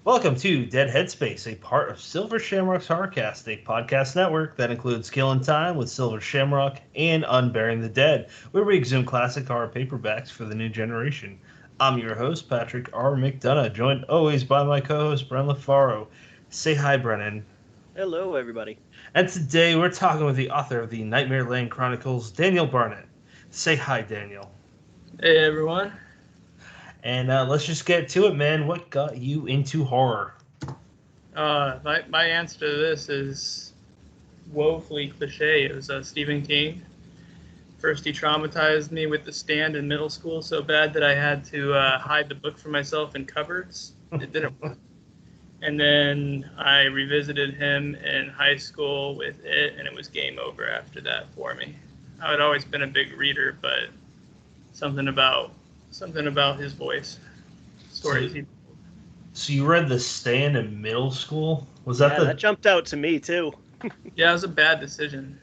Welcome to Dead Headspace, a part of Silver Shamrock's Horrorcast, a podcast network that includes Kill in Time with Silver Shamrock and Unburying the Dead, where we exhume classic horror paperbacks for the new generation. I'm your host, Patrick R. McDonough, joined always by my co-host, Brennan LaFaro. Say hi, Brennan. Hello, everybody. And today we're talking with the author of the Nightmareland Chronicles, Daniel Barnett. Say hi, Daniel. Hey everyone. And let's just get to it, man. What got you into horror? My answer to this is woefully cliche. It was Stephen King. First, he traumatized me with The Stand in middle school so bad that I had to hide the book from myself in cupboards. It didn't work. And then I revisited him in high school with it, and it was game over after that for me. I had always been a big reader, but something about his voice, stories he told. So you read The Stand in middle school? Was that that jumped out to me too. Yeah, it was a bad decision.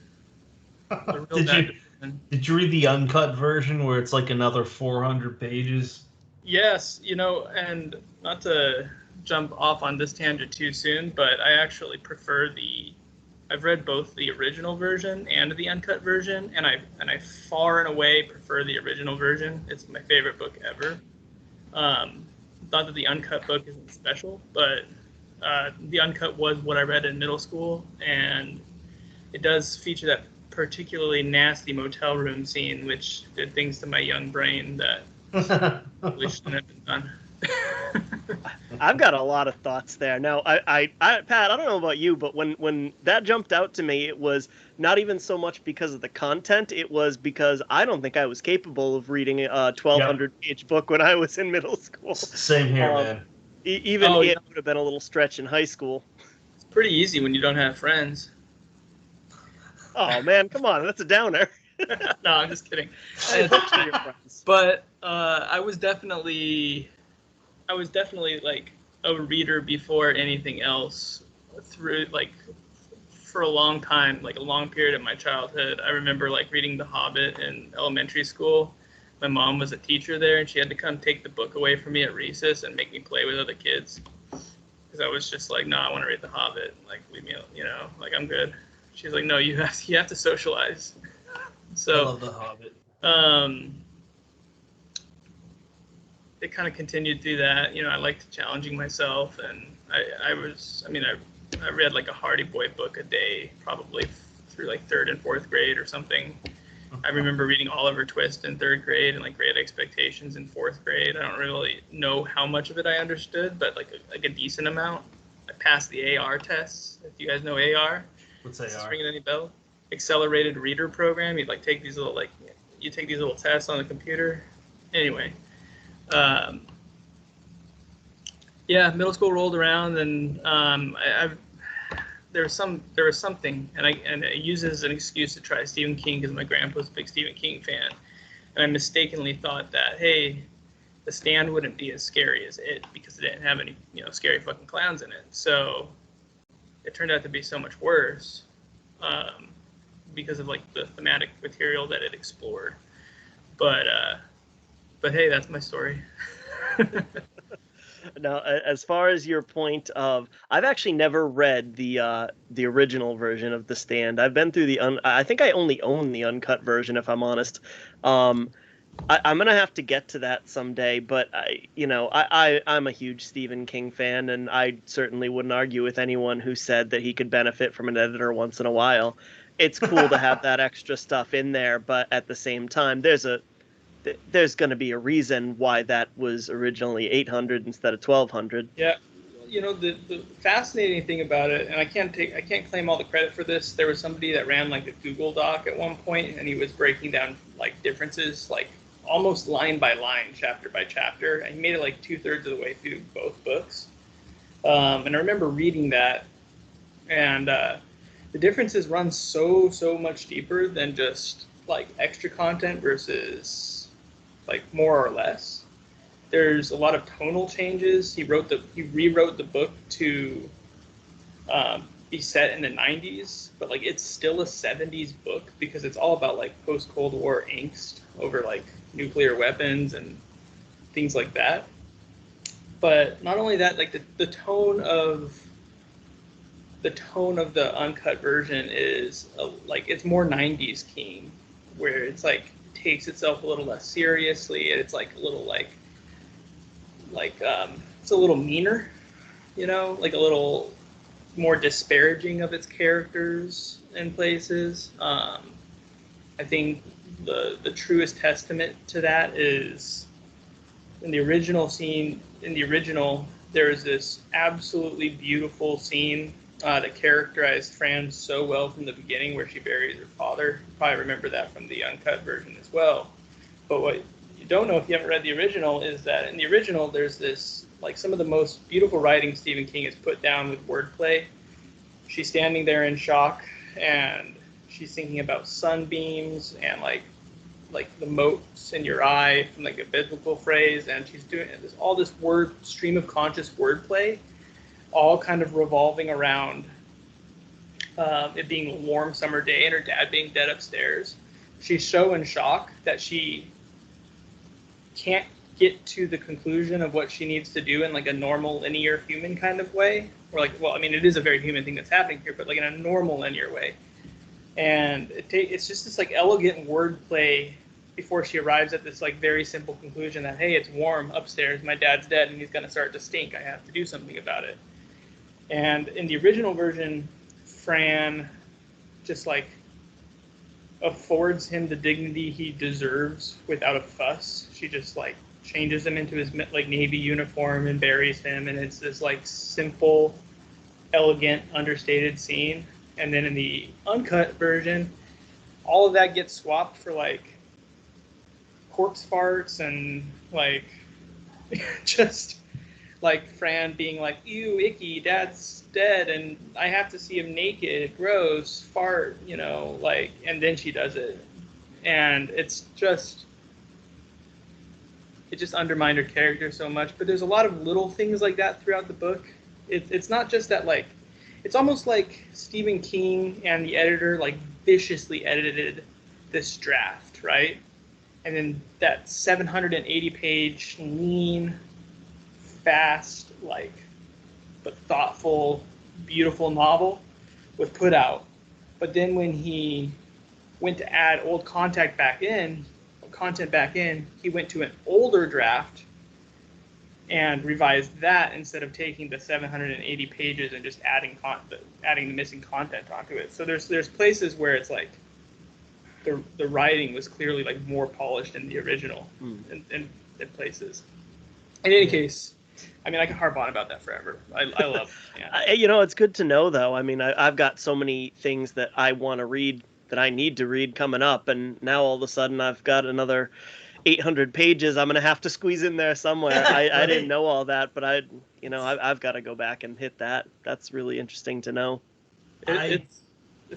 A real bad decision. Did you read the uncut version where it's like another 400 pages? Yes, and not to jump off on this tangent too soon, but I actually prefer I've read both the original version and the uncut version, and I far and away prefer the original version. It's my favorite book ever. Not that the uncut book isn't special, but the uncut was what I read in middle school, and it does feature that particularly nasty motel room scene, which did things to my young brain that really shouldn't have been done. I've got a lot of thoughts there. Now, I Pat, I don't know about you, but when that jumped out to me, it was not even so much because of the content. It was because I don't think I was capable of reading a 1,200-page book when I was in middle school. Same here, man. Even it would have been a little stretch in high school. It's pretty easy when you don't have friends. Oh, man, come on. That's a downer. No, I'm just kidding. But I was definitely like a reader before anything else through for a long time, like a long period of my childhood. I remember reading The Hobbit in elementary school. My mom was a teacher there, and she had to come take the book away from me at recess and make me play with other kids. Because I was just like, no, I want to read The Hobbit. Leave me, I'm good. She's like, no, you have to socialize. So I love The Hobbit. It kind of continued through that. I liked challenging myself, and I read a Hardy Boy book a day, probably through third and fourth grade or something. I remember reading Oliver Twist in third grade and Great Expectations in fourth grade. I don't really know how much of it I understood, but a decent amount. I passed the AR tests. If you guys know AR, What's is this AR? ringing any bell? Accelerated Reader Program. You'd take these little you take these little tests on the computer. Anyway. Middle school rolled around, and there was something, and I used it as an excuse to try Stephen King because my grandpa was a big Stephen King fan, and I mistakenly thought that, hey, The Stand wouldn't be as scary as it because it didn't have any scary fucking clowns in it. So it turned out to be so much worse because of the thematic material that it explored. But hey, that's my story. Now, as far as your point of, I've actually never read the original version of The Stand. I've been through I think I only own the uncut version, if I'm honest. I'm gonna have to get to that someday. But I'm a huge Stephen King fan, and I certainly wouldn't argue with anyone who said that he could benefit from an editor once in a while. It's cool to have that extra stuff in there, but at the same time, there's going to be a reason why that was originally 800 instead of 1,200. Yeah, the fascinating thing about it, and I can't claim all the credit for this. There was somebody that ran a Google Doc at one point, and he was breaking down differences, almost line by line, chapter by chapter. And he made it 2/3 of the way through both books. And I remember reading that, and the differences run so much deeper than just extra content versus more or less. There's a lot of tonal changes. He rewrote the book to be set in the 90s, but it's still a 70s book because it's all about post Cold War angst over nuclear weapons and things like that. But not only that, like the tone of the uncut version is like it's more 90s King, where it's like takes itself a little less seriously, and it's like a little it's a little meaner, like a little more disparaging of its characters in places. I think the truest testament to that is in the original scene. In the original, there's this absolutely beautiful scene that characterized Fran so well from the beginning, where she buries her father. You probably remember that from the uncut version as well. But what you don't know if you haven't read the original is that in the original, there's this, like, some of the most beautiful writing Stephen King has put down with wordplay. She's standing there in shock, and she's thinking about sunbeams and like the motes in your eye from like a biblical phrase, and she's doing all this stream of conscious wordplay, all kind of revolving around it being a warm summer day and her dad being dead upstairs. She's so in shock that she can't get to the conclusion of what she needs to do in like a normal linear human kind of way, or like, well, I mean, it is a very human thing that's happening here, but like in a normal linear way. And it's just this like elegant wordplay before she arrives at this like very simple conclusion that, hey, it's warm upstairs, my dad's dead, and he's going to start to stink, I have to do something about it. And in the original version, Fran just like affords him the dignity he deserves without a fuss. She just like changes him into his like Navy uniform and buries him, and it's this like simple, elegant, understated scene. And then in the uncut version, all of that gets swapped for like corpse farts and like just like Fran being like, ew, icky, dad's dead and I have to see him naked, gross, fart, like, and then she does it. And it just undermined her character so much. But there's a lot of little things like that throughout the book. It's not just that, like, it's almost like Stephen King and the editor like viciously edited this draft, right? And then that 780-page lean, fast, like, but thoughtful, beautiful novel was put out. But then when he went to add old content back in, he went to an older draft and revised that instead of taking the 780 pages and just adding the missing content onto it. So there's places where it's like the writing was clearly like more polished in the original in places. In any case, I mean, I can harp on about that forever. I love it. Yeah. It's good to know, though. I mean, I've got so many things that I want to read that I need to read coming up, and now all of a sudden I've got another 800 pages I'm going to have to squeeze in there somewhere. I didn't know all that, but I've got to go back and hit that. That's really interesting to know. It's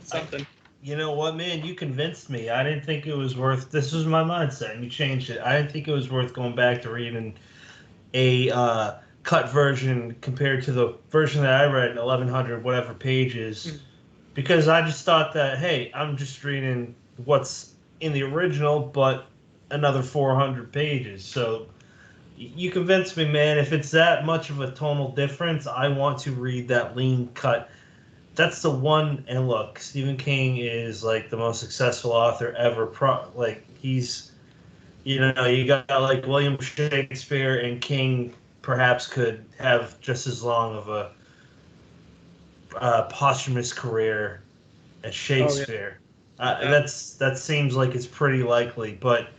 something. You know what, man? You convinced me. I didn't think it was worth. This was my mindset, and you changed it. I didn't think it was worth going back to reading a cut version compared to the version that I read, 1,100 whatever pages, because I just thought that, hey, I'm just reading what's in the original, but another 400 pages. So you convinced me, man. If it's that much of a tonal difference, I want to read that lean cut. That's the one. And look, Stephen King is like the most successful author ever. He's, you got like William Shakespeare, and King perhaps could have just as long of a posthumous career as Shakespeare. Oh, yeah. That seems like it's pretty likely, but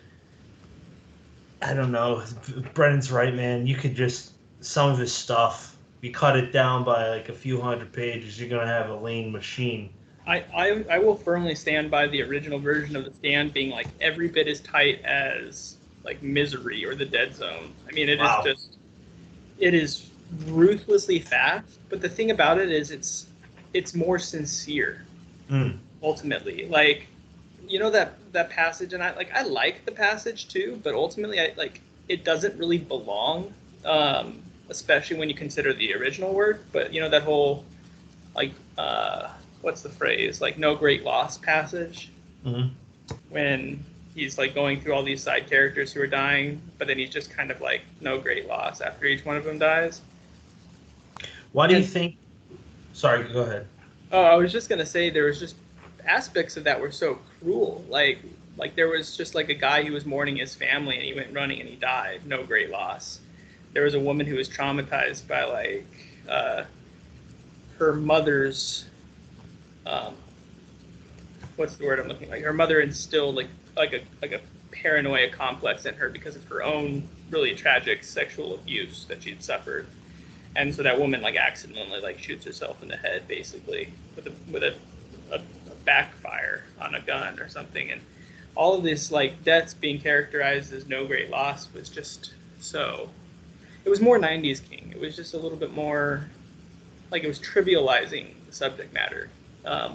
I don't know. Brennan's right, man. You could just, some of his stuff, you cut it down by like a few hundred pages, you're gonna have a lean machine. I will firmly stand by the original version of The Stand being like every bit as tight as like Misery or The Dead Zone. I mean, it is ruthlessly fast, but the thing about it is it's more sincere. Ultimately, like, that passage, and I like the passage too, but ultimately it doesn't really belong, especially when you consider the original work. But that whole like what's the phrase, like, no great loss passage, when he's like going through all these side characters who are dying, but then he's just kind of like no great loss after each one of them dies. Why do you think? Sorry, go ahead. Oh, I was just gonna say there was just aspects of that were so cruel. Like there was just like a guy who was mourning his family and he went running and he died. No great loss. There was a woman who was traumatized by like her mother's what's the word I'm looking like? Her mother instilled like a paranoia complex in her because of her own really tragic sexual abuse that she'd suffered. And so that woman like accidentally like shoots herself in the head basically with a backfire on a gun or something. And all of this like deaths being characterized as no great loss was just so. It was more 90s King. It was just a little bit more like it was trivializing the subject matter,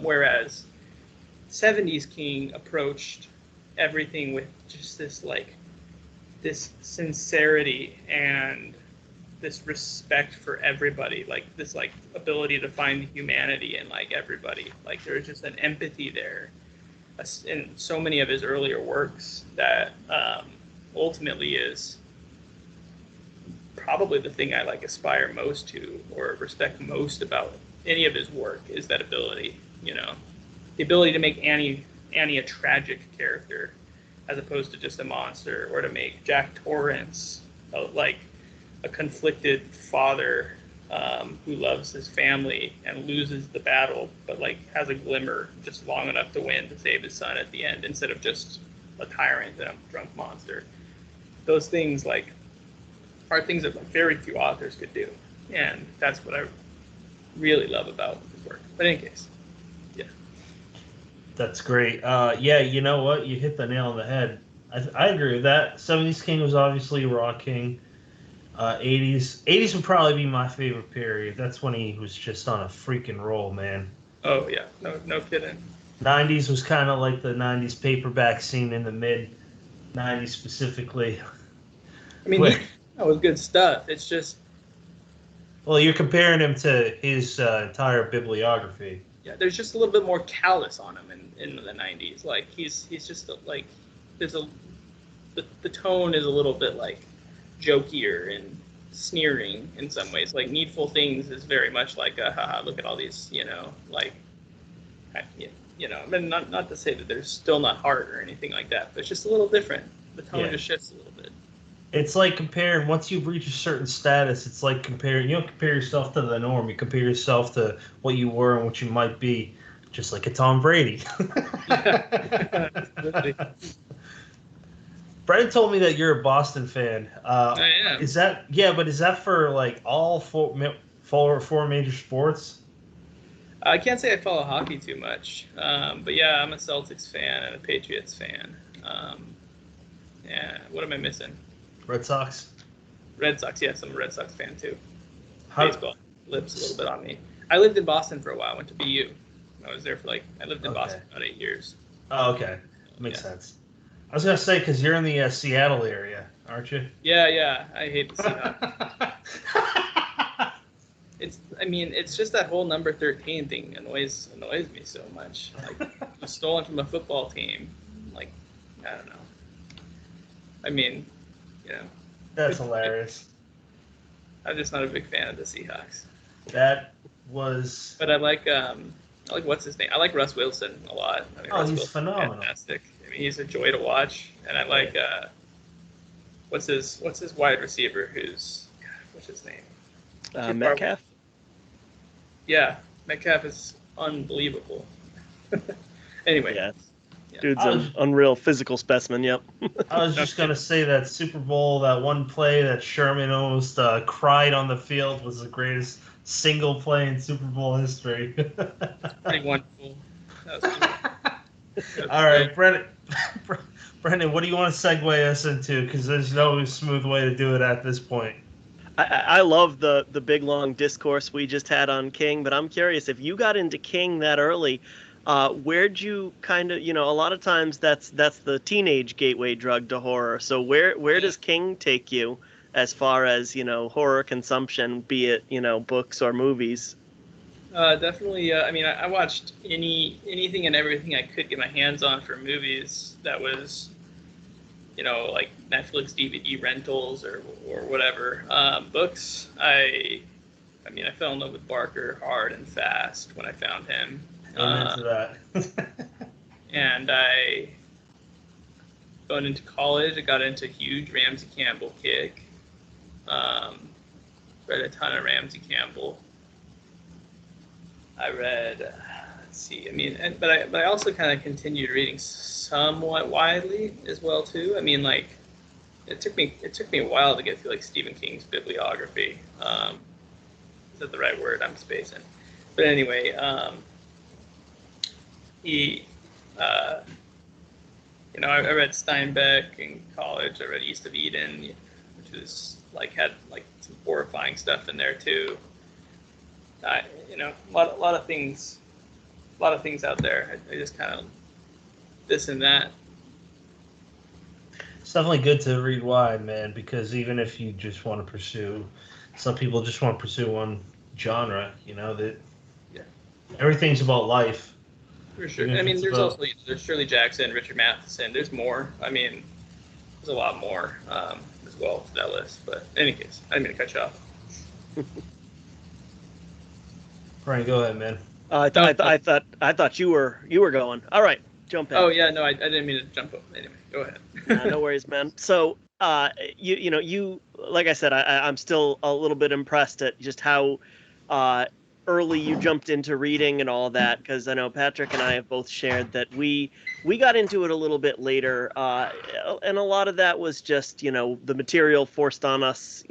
whereas 70s King approached everything with just this sincerity and this respect for everybody, like this like ability to find humanity in like everybody. Like there's just an empathy there in so many of his earlier works that ultimately is probably the thing I like aspire most to or respect most about any of his work is that ability, the ability to make Annie a tragic character as opposed to just a monster, or to make Jack Torrance like a conflicted father who loves his family and loses the battle, but like has a glimmer just long enough to win to save his son at the end instead of just a tyrant and a drunk monster. Those things like are things that very few authors could do, and that's what I really love about his work. But in any case, yeah. That's great. Yeah, you know what? You hit the nail on the head. I agree with that. 70s King was obviously Raw King. 80s would probably be my favorite period. That's when he was just on a freaking roll, man. Oh yeah, no kidding. 90s was kind of like the 90s paperback scene in the mid 90s specifically. I mean, that was good stuff. It's just, well, you're comparing him to his entire bibliography. yeah, there's just a little bit more callous on him in the 90s. Like he's just like there's the tone is a little bit like jokier and sneering in some ways. Like Needful Things is very much like a haha, look at all these, like I mean, not to say that they're still not hard or anything like that, but it's just a little different. The tone just shifts a little bit. It's like comparing, once you reach a certain status, it's like comparing, you don't compare yourself to the norm, you compare yourself to what you were and what you might be, just like a Tom Brady. Brennan told me that you're a Boston fan. I am. Is that, but is that for like all four major sports? I can't say I follow hockey too much, but yeah, I'm a Celtics fan and a Patriots fan. Yeah, what am I missing? Red Sox? Red Sox, yes, I'm a Red Sox fan too. Baseball lives a little bit on me. I lived in Boston for a while, I went to BU. I was there for I lived in Boston for about 8 years. Oh, okay. Makes sense. I was going to say, because you're in the Seattle area, aren't you? Yeah, I hate the Seahawks. It's just that whole number 13 thing annoys me so much. Like, was stolen from a football team. Like, I don't know. I mean, That's hilarious. I'm just not a big fan of the Seahawks. That was. But I like what's his name? I like Russ Wilson a lot. I mean, Russ he's Wilson's phenomenal. fantastic. I mean, he's a joy to watch, and I like what's his wide receiver? What's his name? Metcalf. Yeah, Metcalf is unbelievable. Anyway. Yeah. Dude's an unreal physical specimen, yep. I was just going to say that Super Bowl, that one play that Sherman almost cried on the field was the greatest single play in Super Bowl history. Pretty wonderful. That was All right, Brendan, what do you want to segue us into? Because there's no smooth way to do it at this point. I love the big, long discourse we just had on King, but I'm curious, if you got into King that early, where'd you kind of, a lot of times that's the teenage gateway drug to horror. So where does King take you as far as, horror consumption, be it, books or movies? Definitely. I watched anything and everything I could get my hands on for movies that was like Netflix DVD rentals or whatever. Books, I fell in love with Barker hard and fast when I found him. Amen to that. And going into college, I got into huge Ramsey Campbell kick. Read a ton of Ramsey Campbell. I read, let's see, but I also kind of continued reading somewhat widely as well too. It took me a while to get through like Stephen King's bibliography. Is that the right word? I'm spacing. But anyway, I read Steinbeck in college. I read East of Eden, which was had some horrifying stuff in there too. A lot of things out there. I just kind of this and that. It's definitely good to read wide, man, because even if you just want to pursue, some people just want to pursue one genre, that everything's about life. For sure. There's Shirley Jackson, Richard Matheson. There's more. There's a lot more as well to that list. But in any case, I didn't mean to cut you off. Brian, go ahead, man. I thought you were going. All right, jump in. Oh yeah, no, I didn't mean to jump up. Anyway, go ahead. No worries, man. So, you like I said, I'm still a little bit impressed at just how early you jumped into reading and all that, because I know Patrick and I have both shared that we got into it a little bit later, and a lot of that was just the material forced on us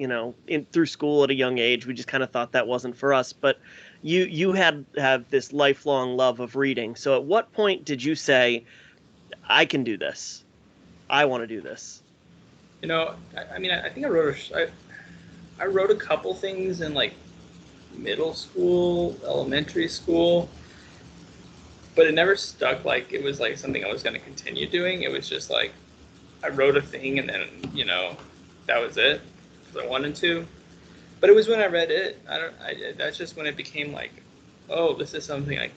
through school at a young age. We just kind of thought that wasn't for us, but you have this lifelong love of reading. So at what point did you say, I can do this, I want to do this? I think I wrote a couple things in middle school, elementary school, but it never stuck. It was something I was going to continue doing. It was just I wrote a thing and then that was it because I wanted to. But it was when I read it. That's just when it became oh, this is something I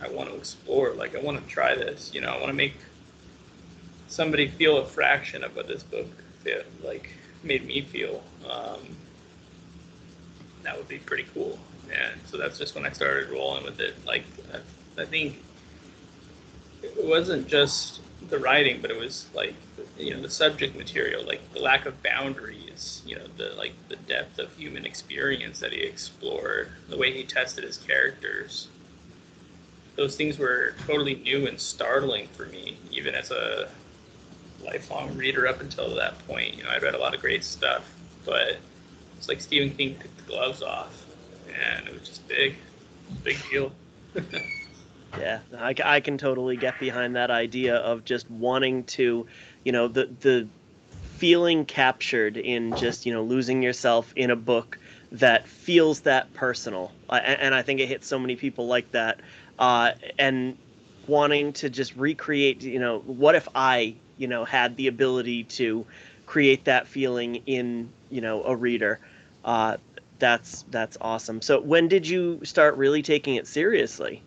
want to explore. I want to try this. I want to make somebody feel a fraction of what this book made me feel. That would be pretty cool. And so that's just when I started rolling with it. I think it wasn't just the writing, but it was the subject material, the lack of boundaries, the depth of human experience that he explored, the way he tested his characters. Those things were totally new and startling for me, even as a lifelong reader up until that point. I'd read a lot of great stuff, but it's like Stephen King took the gloves off, and it was just big deal. Yeah, I can totally get behind that idea of just wanting to, the feeling captured in just, losing yourself in a book that feels that personal. And I think it hits so many people like that. And wanting to just recreate, what if I, had the ability to create that feeling in, a reader. That's awesome. So when did you start really taking it seriously?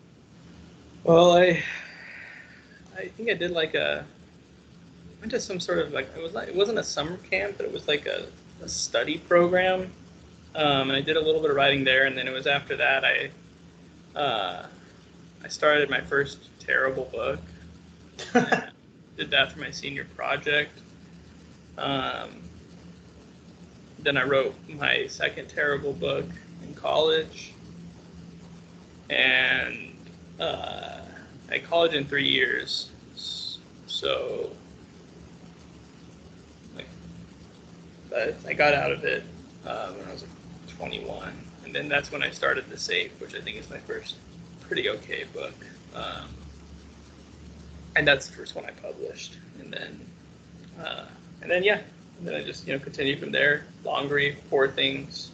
Well, I think I did went to some sort of it wasn't a summer camp, but it was a study program, and I did a little bit of writing there, and then it was after that I started my first terrible book. Did that for my senior project. Then I wrote my second terrible book in college, and I college in 3 years, so I got out of it when I was 21, and then that's when I started The Safe, which I think is my first pretty okay book, and that's the first one I published, and then I just continued from there. Long Grief, Poor Things,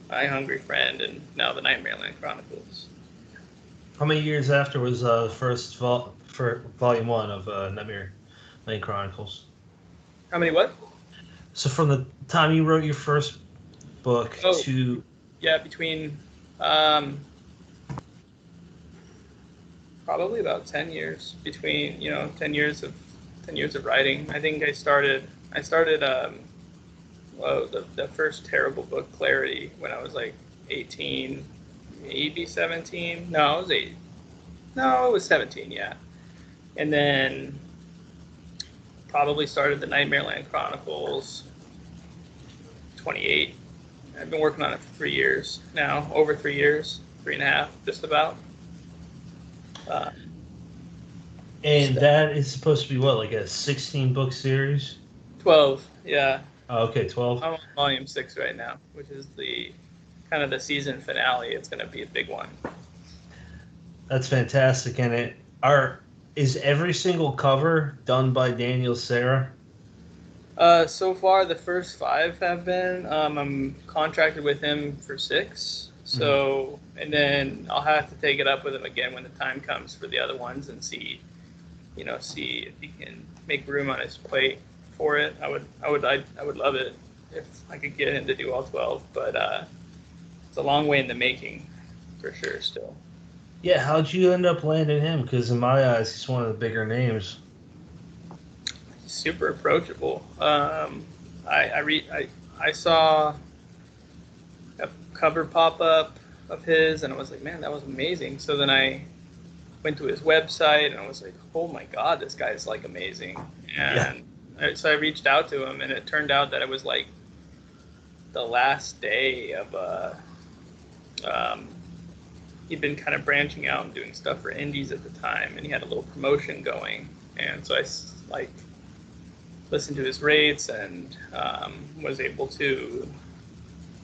My Hungry Friend, and now the Nightmareland Chronicles. How many years after was first for volume 1 of Nightmareland Chronicles? How many what? So from the time you wrote your first book to... Yeah, between probably about 10 years. Between, 10 years of 10 years of writing. I think I started the first terrible book, Clarity, when I was like 18, maybe 17. No, I was 8. No, it was 17, yeah. And then probably started the Nightmareland Chronicles, 28. I've been working on it for 3 years now, over 3 years, 3.5, just about. And that is supposed to be what, like a 16-book series? 12, yeah. Oh, okay, 12. I'm on volume 6 right now, which is the kind of the season finale. It's going to be a big one. That's fantastic. And is every single cover done by Daniel Sarah? So far, the first 5 have been. I'm contracted with him for 6. So, and then I'll have to take it up with him again when the time comes for the other ones and see if he can make room on his plate for it. I would love it if I could get him to do all 12, but it's a long way in the making, for sure. Still. Yeah, how'd you end up landing him? Because in my eyes, he's one of the bigger names. He's super approachable. I saw a cover pop up of his, and I was like, man, that was amazing. So then I went to his website, and I was like, oh my god, this guy's like amazing. And so I reached out to him, and it turned out that it was like the last day of he'd been kind of branching out and doing stuff for indies at the time, and he had a little promotion going. And so I like listened to his rates and was able to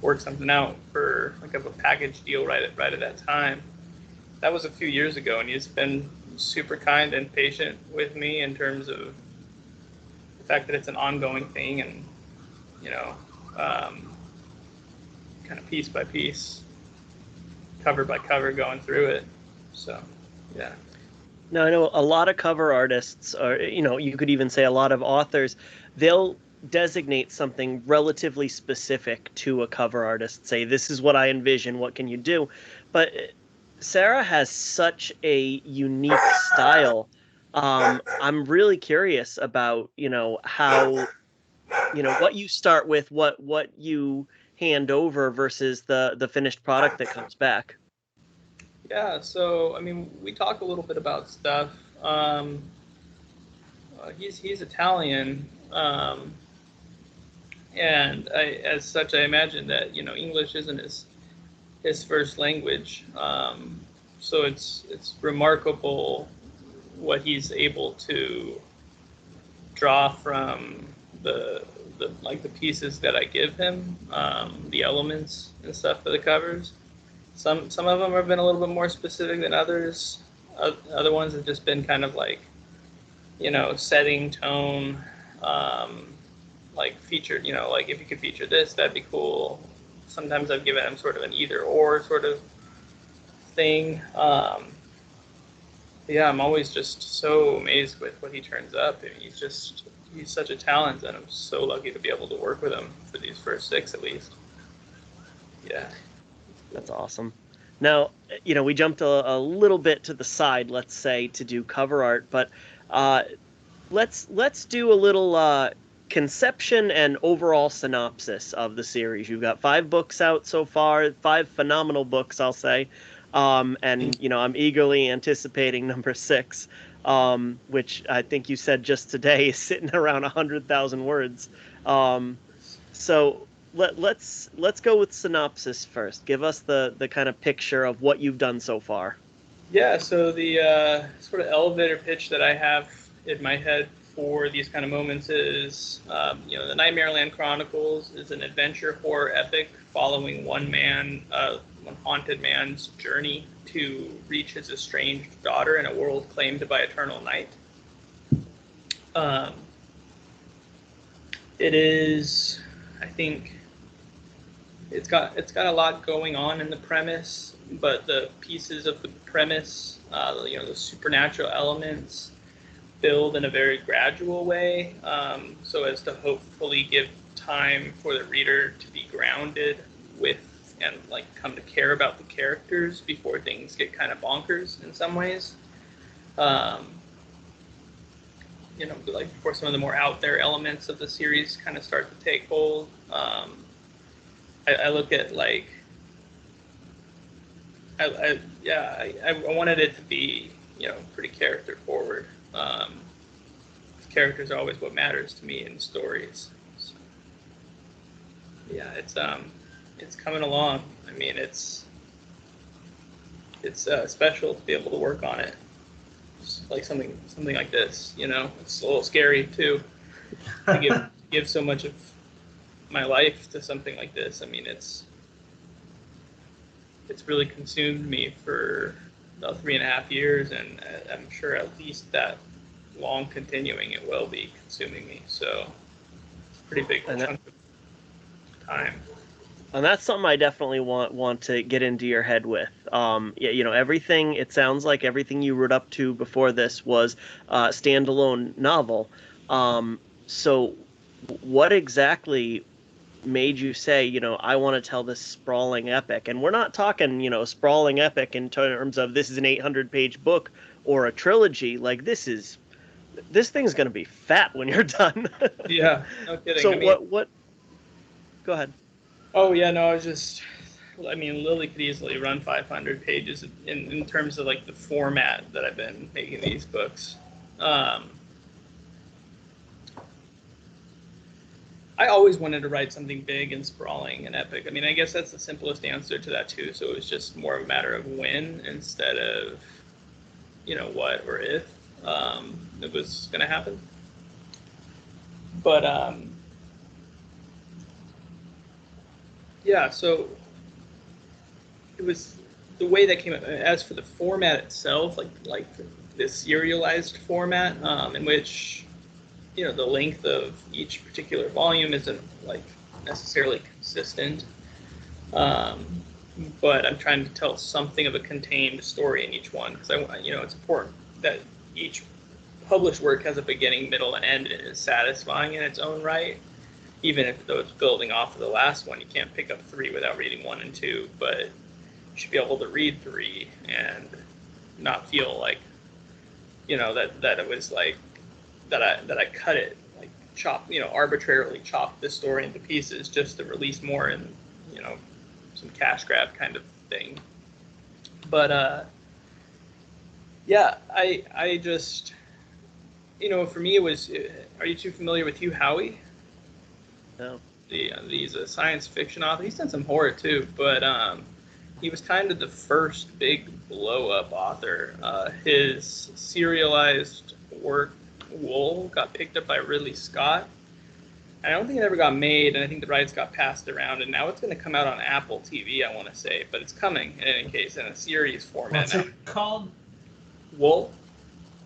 work something out for like a package deal right at that time. That was a few years ago, and he's been super kind and patient with me in terms of the fact that it's an ongoing thing, and kind of piece by piece, cover by cover, going through it. So, yeah. Now, I know a lot of cover artists, or you could even say a lot of authors, they'll designate something relatively specific to a cover artist. Say, this is what I envision. What can you do? But Sarah has such a unique style. I'm really curious about how what you start with, what you hand over versus the finished product that comes back. Yeah, so I mean, we talk a little bit about stuff. He's Italian, and as such, I imagine that English isn't his first language. So it's remarkable what he's able to draw from the pieces that I give him, the elements and stuff for the covers. Some of them have been a little bit more specific than others. Other ones have just been kind of like, setting, tone, like featured, like if you could feature this, that'd be cool. Sometimes I've given him sort of an either or sort of thing. Yeah, I'm always just so amazed with what he turns up. I mean, he's such a talent, and I'm so lucky to be able to work with him for these first 6 at least. Yeah. That's awesome. Now, we jumped a little bit to the side, let's say, to do cover art, but let's do a little conception and overall synopsis of the series. You've got 5 books out so far, 5 phenomenal books, I'll say. And I'm eagerly anticipating number 6, which I think you said just today is sitting around 100,000 words. So let's go with synopsis first. Give us the kind of picture of what you've done so far. Yeah, so the sort of elevator pitch that I have in my head for these kind of moments is, the Nightmareland Chronicles is an adventure horror epic following one haunted man's journey to reach his estranged daughter in a world claimed by eternal night. It is, I think, it's got a lot going on in the premise, but the pieces of the premise, the supernatural elements, build in a very gradual way, so as to hopefully give time for the reader to be grounded with and come to care about the characters before things get kind of bonkers in some ways. like before some of the more out there elements of the series kind of start to take hold. I look at like, I wanted it to be, pretty character forward. Characters are always what matters to me in stories. So, yeah, it's coming along. I mean, it's special to be able to work on it. Just like something like this, It's a little scary too to give so much of my life to something like this. I mean, it's really consumed me for about 3.5 years, and I'm sure at least that long continuing it will be consuming me. So it's a pretty big chunk of time. And that's something I definitely want to get into your head with. Everything, it sounds like everything you wrote up to before this was a standalone novel. So what exactly made you say, I want to tell this sprawling epic? And we're not talking, sprawling epic in terms of this is an 800-page book or a trilogy. Like, this thing's going to be fat when you're done. Yeah, no kidding. So what? Go ahead. Oh yeah, no, Lily could easily run 500 pages in terms of like the format that I've been making these books. I always wanted to write something big and sprawling and epic. I mean, I guess that's the simplest answer to that too. So it was just more of a matter of when instead of, what or if it was going to happen. But yeah, so it was the way that came up. As for the format itself, like this serialized format, in which the length of each particular volume isn't like necessarily consistent, but I'm trying to tell something of a contained story in each one, because it's important that each published work has a beginning, middle, and end, and is satisfying in its own right. Even though it's building off of the last one, you can't pick up 3 without reading 1 and 2, but you should be able to read 3 and not feel like, that it was like that I cut it, like arbitrarily chopped this story into pieces just to release more in, some cash grab kind of thing. But yeah, I just, for me it was. Are you too familiar with Hugh Howey? No. He's a science fiction author. He's done some horror too, but he was kind of the first big blow-up author. His serialized work, Wool, got picked up by Ridley Scott. I don't think it ever got made, and I think the rights got passed around, and now it's going to come out on Apple TV, I want to say, but it's coming in any case in a series format. What's it called? Wool.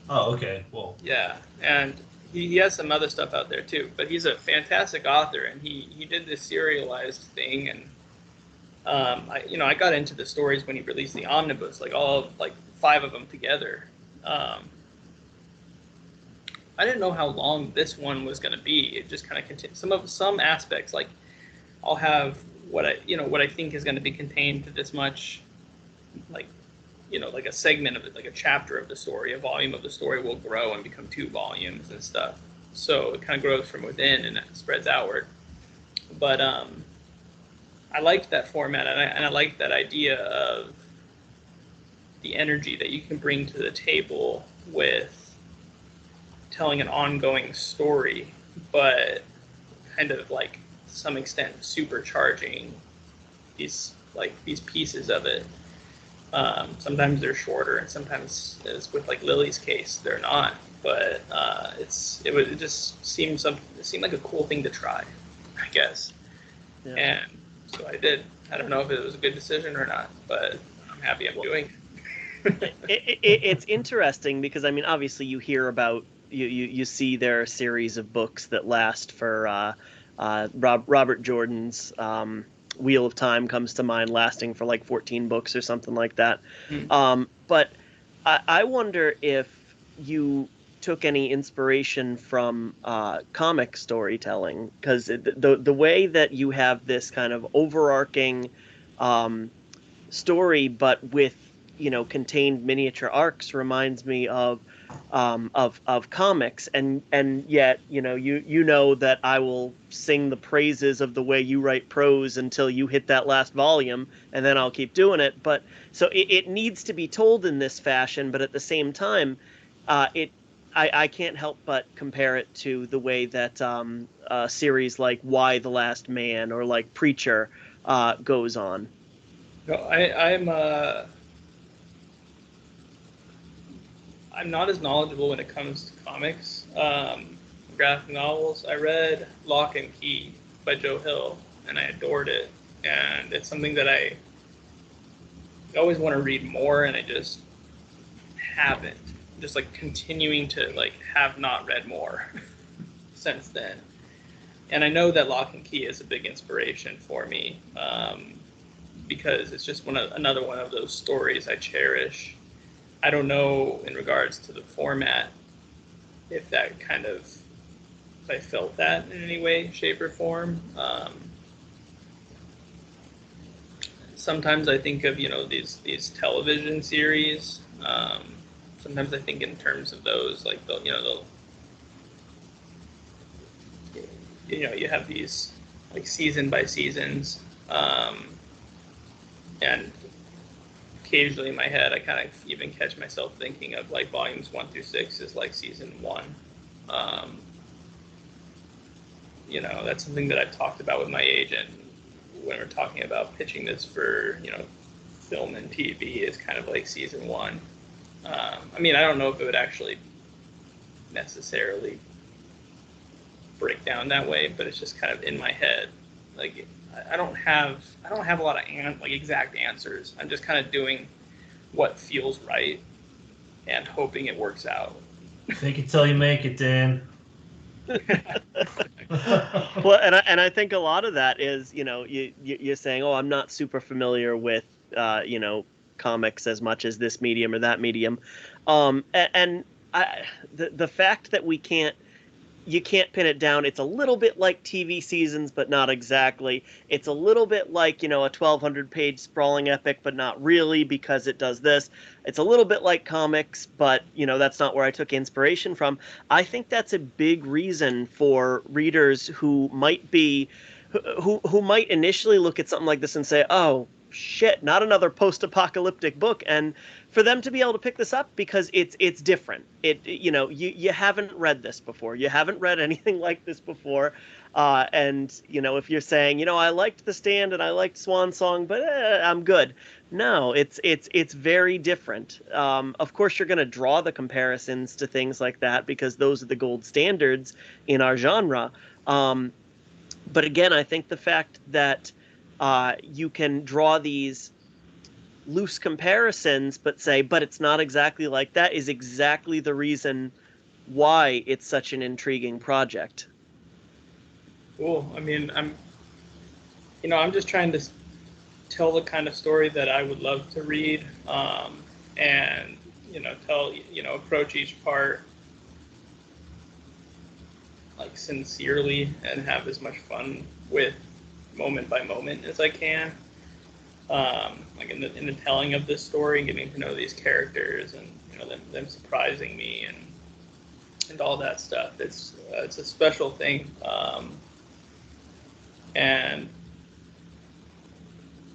Oh, okay. Wool. Yeah, and he has some other stuff out there too, but he's a fantastic author, and he did this serialized thing, and I got into the stories when he released the omnibus, like 5 of them together. I didn't know how long this one was going to be. It just kind of continued. Some aspects, like I'll have what I think is going to be contained to this much, like a segment of it, like a chapter of the story, a volume of the story will grow and become 2 volumes and stuff. So it kind of grows from within and it spreads outward. But I liked that format, and I liked that idea of the energy that you can bring to the table with telling an ongoing story, but kind of like to some extent supercharging these pieces of it. Sometimes they're shorter, and sometimes, as with like Lily's case, they're not. But it just seemed like a cool thing to try, I guess. Yeah. And so I did. I don't know if it was a good decision or not, but I'm happy I'm doing it. It's interesting because, I mean, obviously you hear about, you see there are a series of books that last for Robert Jordan's Wheel of Time comes to mind, lasting for like 14 books or something like that. Mm. But I wonder if you took any inspiration from comic storytelling, because the way that you have this kind of overarching story, but with contained miniature arcs, reminds me of of comics, and yet you know that I will sing the praises of the way you write prose until you hit that last volume, and then I'll keep doing it. But so it needs to be told in this fashion, but at the same time, I can't help but compare it to the way that a series like Why the Last Man or like Preacher goes on. No, I'm not as knowledgeable when it comes to comics. Graphic novels. I read Lock and Key by Joe Hill, and I adored it. And it's something that I always want to read more, and I just haven't. Just like continuing to like have not read more since then. And I know that Lock and Key is a big inspiration for me, because it's just another one of those stories I cherish. I don't know in regards to the format if I felt that in any way, shape, or form. Sometimes I think of these television series. Sometimes I think in terms of those, like you have these like season by seasons, and occasionally in my head I kind of even catch myself thinking of like volumes 1 through 6 is like season 1. That's something that I've talked about with my agent when we're talking about pitching this for film and TV. Is kind of like season 1. I don't know if it would actually necessarily break down that way, but it's just kind of in my head. Like I don't have a lot of exact answers. I'm just kind of doing what feels right and hoping it works out. Fake it till you make it, Dan. Well, and I think a lot of that is you're saying, oh, I'm not super familiar with comics as much as this medium or that medium, and the fact that you can't pin it down. It's a little bit like TV seasons, but not exactly. It's a little bit like, a 1,200-page sprawling epic, but not really, because it does this. It's a little bit like comics, but, that's not where I took inspiration from. I think that's a big reason for readers who might initially look at something like this and say, oh, shit, not another post-apocalyptic book, and for them to be able to pick this up because it's different. You haven't read this before. You haven't read anything like this before, and if you're saying I liked The Stand and I liked Swan Song, but I'm good. No, it's very different. Of course, you're going to draw the comparisons to things like that because those are the gold standards in our genre. But again, I think the fact that you can draw these loose comparisons, but it's not exactly like that, is exactly the reason why it's such an intriguing project. Cool. I'm just trying to tell the kind of story that I would love to read, and approach each part like sincerely and have as much fun with moment by moment as I can. Like in the telling of this story and getting to know these characters and them surprising me and all that stuff. It's a special thing, and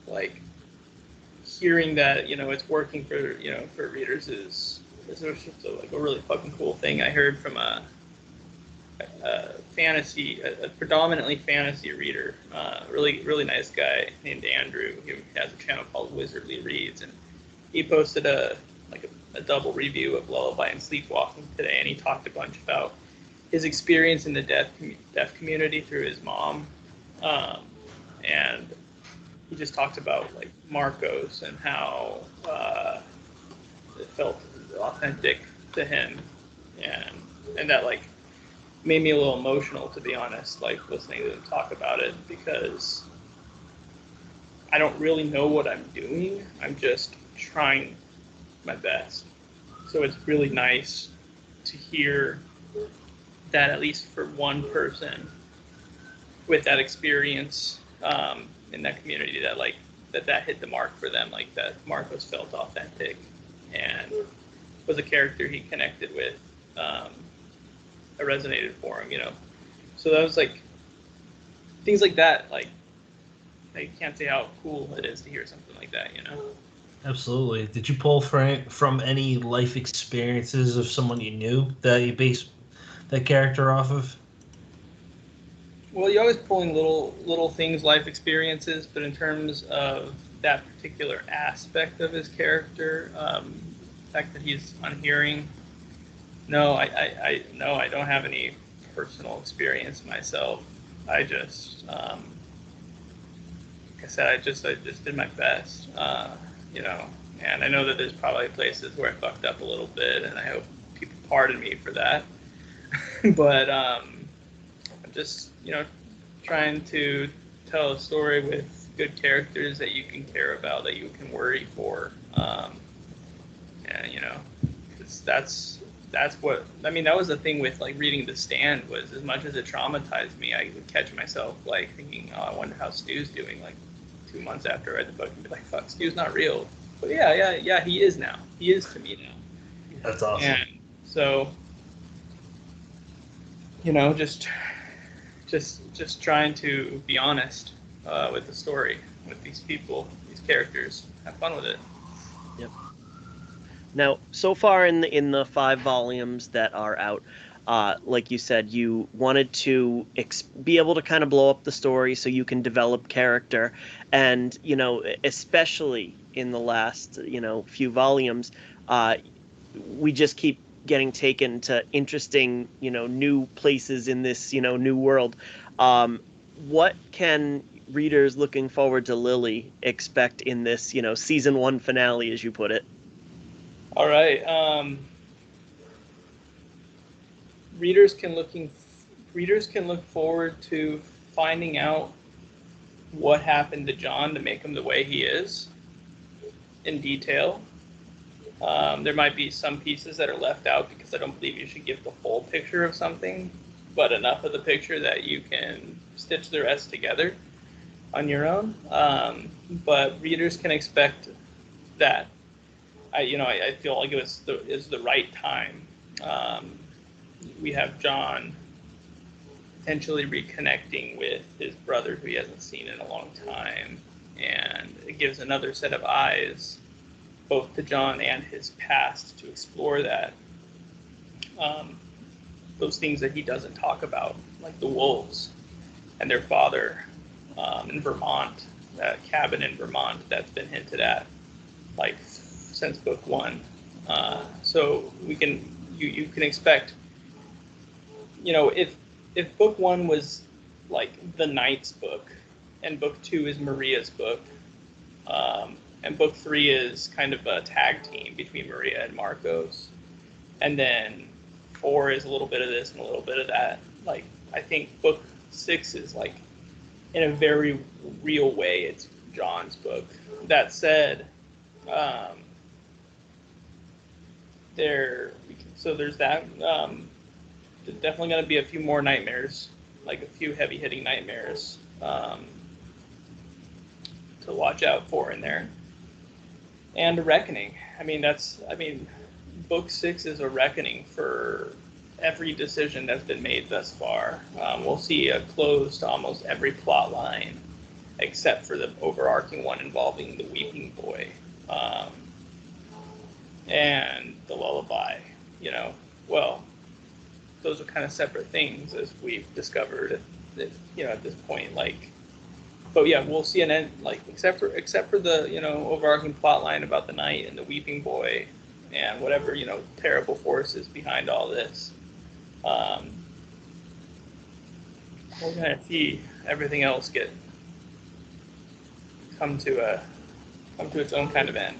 like hearing that it's working for readers is just a really fucking cool thing. I heard from a predominantly fantasy reader, really nice guy named Andrew. He has a channel called Wizardly Reads, and he posted a double review of Lullaby and Sleepwalking today, and he talked a bunch about his experience in the deaf community through his mom, and he just talked about like Marcos and how it felt authentic to him, and that like made me a little emotional, to be honest, like listening to them talk about it, because I don't really know what I'm doing. I'm just trying my best. So it's really nice to hear that, at least for one person with that experience in that community, that hit the mark for them, like that Marcos felt authentic, and was a character he connected with, that resonated for him, So that was like things like that. Like I can't say how cool it is to hear something like that, Absolutely. Did you pull from any life experiences of someone you knew that you based that character off of? Well, you're always pulling little things, life experiences, but in terms of that particular aspect of his character, the fact that he's unhearing, no, no, I don't have any personal experience myself. I just, like I said, I just did my best, and I know that there's probably places where I fucked up a little bit, and I hope people pardon me for that. But I'm just, trying to tell a story with good characters that you can care about, that you can worry for, and that's what I mean. That was the thing with like reading The Stand, was as much as it traumatized me, I would catch myself like thinking, oh, I wonder how Stu's doing, like 2 months after I read the book, and be like, fuck, Stu's not real. But yeah, he is now. He is to me now. That's awesome. And so, just trying to be honest with the story, with these people, these characters. Have fun with it. Yep. Now, so far in the 5 volumes that are out, like you said, you wanted to be able to kind of blow up the story so you can develop character, and especially in the last few volumes, we just keep getting taken to interesting new places in this new world. What can readers looking forward to Lily expect in this season 1 finale, as you put it? All right. Readers can look forward to finding out what happened to John to make him the way he is in detail. There might be some pieces that are left out because I don't believe you should give the full picture of something, but enough of the picture that you can stitch the rest together on your own. But readers can expect that. I feel like it's the right time. We have John potentially reconnecting with his brother who he hasn't seen in a long time, and it gives another set of eyes both to John and his past to explore that. Those things that he doesn't talk about, like the wolves and their father in Vermont, that cabin in Vermont that's been hinted at like since book 1. So you can expect, if book 1 was like the Knight's book, and book 2 is Maria's book, and book 3 is kind of a tag team between Maria and Marcos, and then 4 is a little bit of this and a little bit of that. Like, I think book 6 is like, in a very real way, it's John's book. That said, there's that. There's definitely going to be a few more nightmares, like a few heavy-hitting nightmares to watch out for in there. And a reckoning. Book 6 is a reckoning for every decision that's been made thus far. We'll see a close to almost every plot line, except for the overarching one involving the Weeping Boy and the Lullaby. Well, those are kind of separate things, as we've discovered at this point. But yeah, we'll see an end, except for the overarching plot line about the Knight and the Weeping Boy and whatever terrible forces behind all this. We're gonna see everything else come to its own kind of end.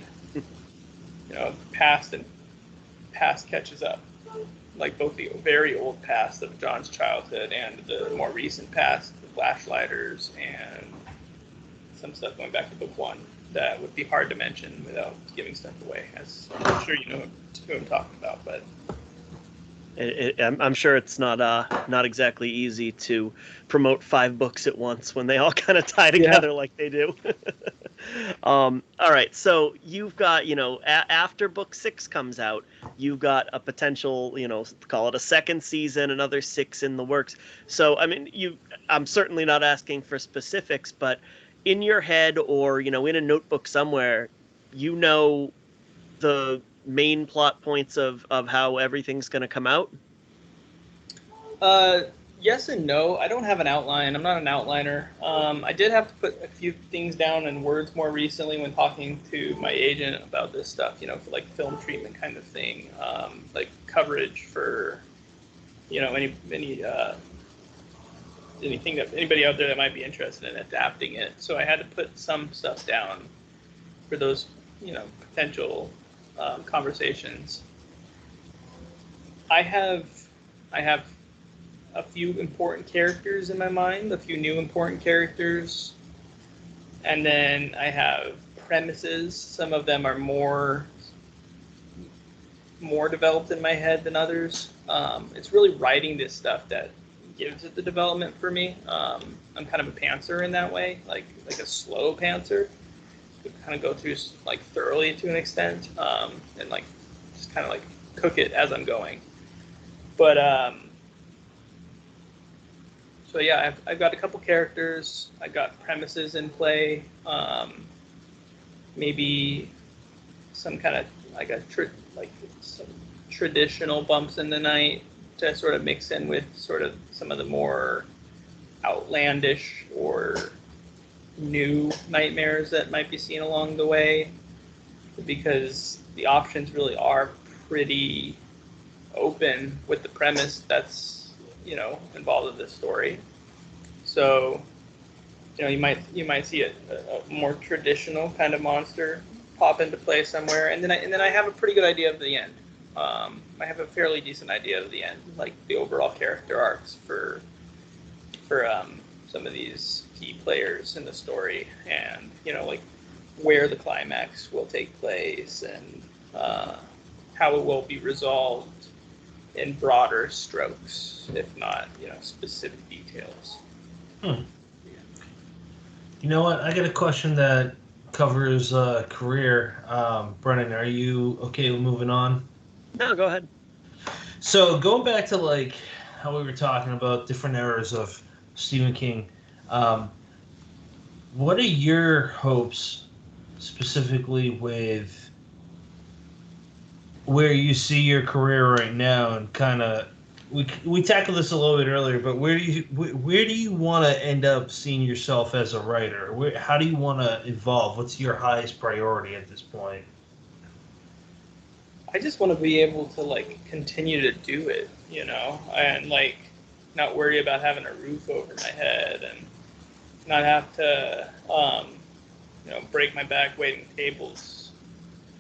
Past catches up, like both the very old past of John's childhood and the more recent past, the Flashlighters, and some stuff going back to book 1 that would be hard to mention without giving stuff away, as I'm sure you know who I'm talking about. But I'm sure it's not exactly easy to promote 5 books at once when they all kind of tie together like they do. All right, so you've got after book 6 comes out, you've got a potential, call it a second season, another 6 in the works. So, I mean, I'm certainly not asking for specifics, but in your head or, in a notebook somewhere, the main plot points of how everything's going to come out? Yes and no. I don't have an outline. I'm not an outliner. I did have to put a few things down in words more recently when talking to my agent about this stuff, for like film treatment kind of thing, like coverage for, anything that anybody out there that might be interested in adapting it. So I had to put some stuff down for those, potential conversations. I have a few important characters in my mind, a few new important characters, and then I have premises. Some of them are more developed in my head than others. It's really writing this stuff that gives it the development for me. I'm kind of a pantser in that way, like a slow pantser. Kind of go through like thoroughly to an extent, and like just kind of like cook it as I'm going. But so yeah, I've got a couple characters. I got premises in play. Maybe some kind of like some traditional bumps in the night to sort of mix in with sort of some of the more outlandish or new nightmares that might be seen along the way, because the options really are pretty open with the premise that's involved in this story. So you might see a more traditional kind of monster pop into play somewhere, and then I have a pretty good idea of the end. I have a fairly decent idea of the end, like the overall character arcs for some of these key players in the story, and like where the climax will take place and how it will be resolved in broader strokes, if not specific details. You know what? I got a question that covers career. Brennan, are you okay with moving on? No, go ahead. So going back to like how we were talking about different eras of Stephen King, what are your hopes specifically with where you see your career right now, and kind of we tackled this a little bit earlier, but where do you want to end up seeing yourself as a writer? How do you want to evolve? What's your highest priority at this point? I just want to be able to like continue to do it, and like not worry about having a roof over my head and not have to break my back waiting tables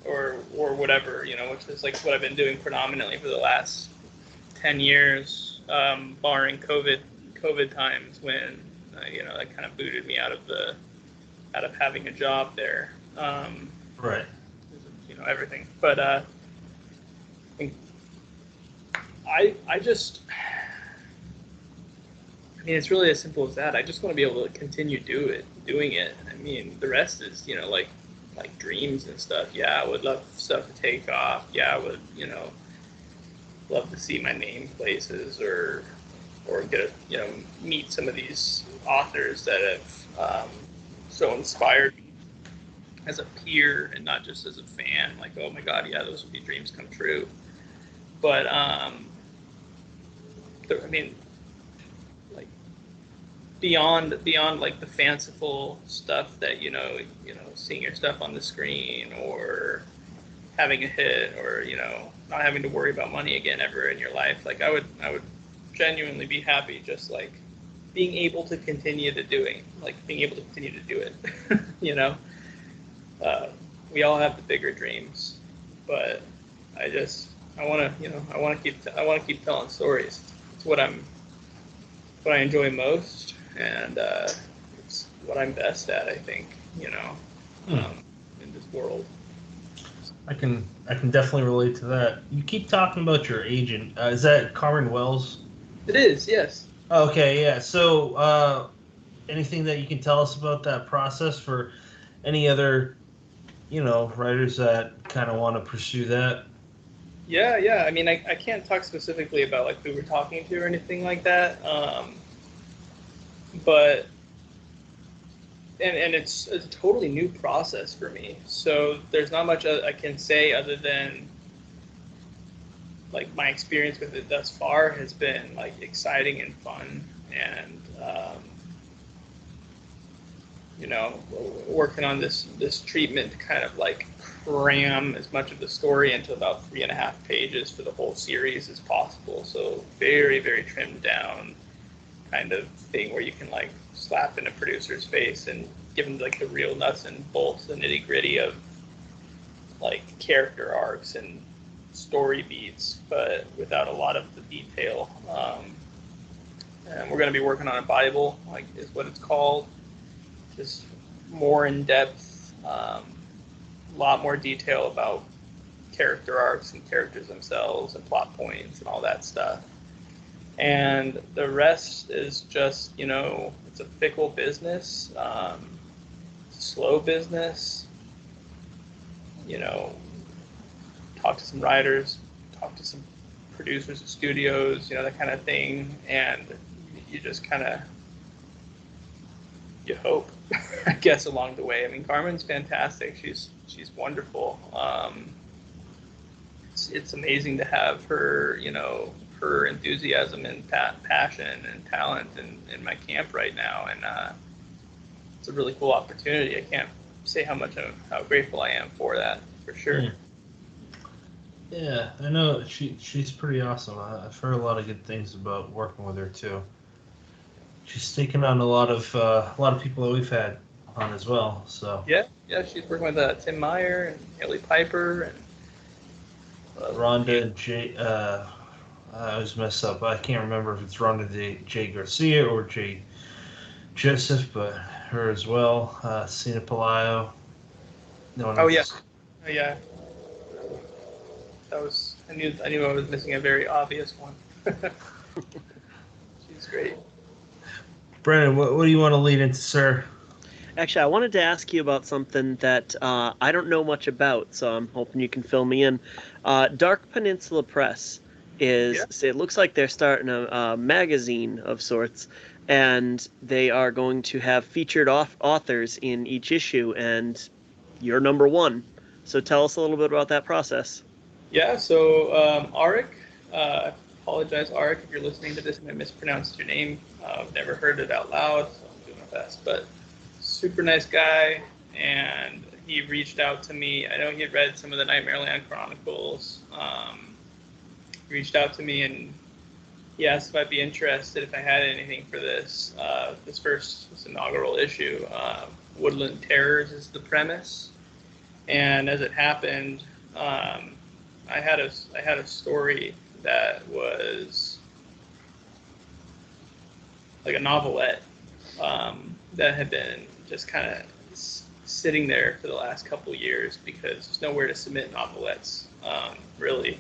or whatever, which is like what I've been doing predominantly for the last 10 years, barring COVID times when that kind of booted me out of having a job there. Right. Everything. But I mean, it's really as simple as that. I just want to be able to continue doing it. I mean, the rest is, like dreams and stuff. Yeah, I would love stuff to take off. Yeah, I would, love to see my name places or get meet some of these authors that have so inspired me as a peer and not just as a fan. Like, oh my God, yeah, those would be dreams come true. But I mean, like beyond like the fanciful stuff that seeing your stuff on the screen or having a hit or not having to worry about money again ever in your life. Like I would genuinely be happy just like being able to continue to do it. We all have the bigger dreams, but I want to keep telling stories. It's what I enjoy most, and it's what I'm best at, I think, in this world. I can definitely relate to that. You keep talking about your agent. Is that Carmen Wells? It is, yes. Okay, yeah. So, anything that you can tell us about that process for any other, writers that kind of want to pursue that? Yeah. I mean, I can't talk specifically about like who we're talking to or anything like that. But and it's a totally new process for me. So there's not much I can say other than like my experience with it thus far has been like exciting and fun, and you know, working on this treatment to kind of like cram as much of the story into about 3.5 pages for the whole series as possible. So very, very trimmed down kind of thing where you can like slap in a producer's face and give them like the real nuts and bolts, the nitty gritty of like character arcs and story beats, but without a lot of the detail. And we're going to be working on a Bible, like is what it's called, just more in depth, a lot more detail about character arcs and characters themselves and plot points and all that stuff. And the rest is just, you know, it's a fickle business, slow business. You know, talk to some writers, talk to some producers of studios, you know, that kind of thing, and you just kind of you hope, I guess, along the way. I mean, Carmen's fantastic. She's wonderful. It's amazing to have her, you know, her enthusiasm and passion and talent in my camp right now, and it's a really cool opportunity. I can't say how grateful I am for that, for sure. Yeah, I know she's pretty awesome. I've heard a lot of good things about working with her too. She's taken on a lot of people that we've had on as well. So Yeah, she's working with Tim Meyer and Haley Piper and Rhonda and Jay. I always mess up. I can't remember if it's Rhonda J. Garcia or J. Joseph, but her as well. Cena Pelayo. No one else. Oh yeah. That was I knew I was missing a very obvious one. She's great. Brennan, what do you want to lead into, sir? Actually, I wanted to ask you about something that I don't know much about, so I'm hoping you can fill me in. Dark Peninsula Press it looks like they're starting a magazine of sorts, and they are going to have featured authors in each issue, and you're number one. So tell us a little bit about that process. Yeah, so Arik, I apologize, Arik, if you're listening to this and I mispronounced your name. I've never heard it out loud, so I'm doing my best. But super nice guy, and he reached out to me. I know he had read some of the Nightmareland Chronicles. Reached out to me and he asked if I'd be interested if I had anything for this inaugural issue. Woodland Terrors is the premise, and as it happened, I had a story that was like a novelette that had been just kind of sitting there for the last couple of years because there's nowhere to submit novelettes, really.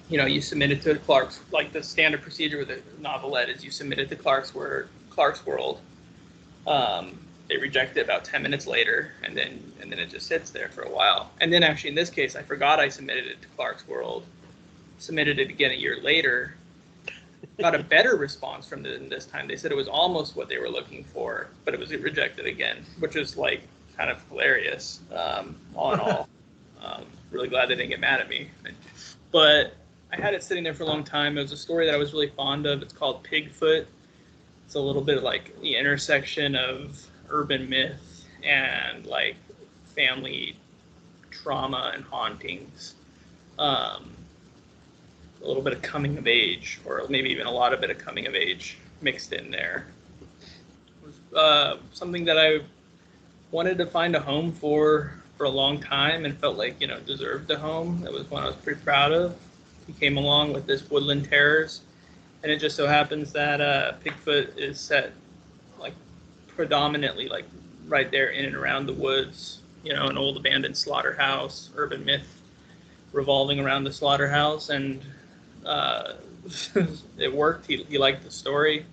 You know, you submit it to Clark's, like the standard procedure with a novelette is you submit it to Clark's World. They reject it about 10 minutes later, and then it just sits there for a while. And then actually in this case, I forgot I submitted it to Clark's World, submitted it again a year later, got a better response from them this time. They said it was almost what they were looking for, but it was rejected again, which is like kind of hilarious. All in all, really glad they didn't get mad at me. But I had it sitting there for a long time. It was a story that I was really fond of. It's called Pigfoot. It's a little bit like the intersection of urban myth and like family trauma and hauntings. A little bit of coming of age, or maybe even a lot of bit of coming of age mixed in there. It was something that I wanted to find a home for a long time and felt like, you know, deserved a home. It was one I was pretty proud of. He came along with this Woodland Terrors, and it just so happens that Pigfoot is set like predominantly like right there in and around the woods, you know, an old abandoned slaughterhouse, urban myth revolving around the slaughterhouse, and it worked. He liked the story,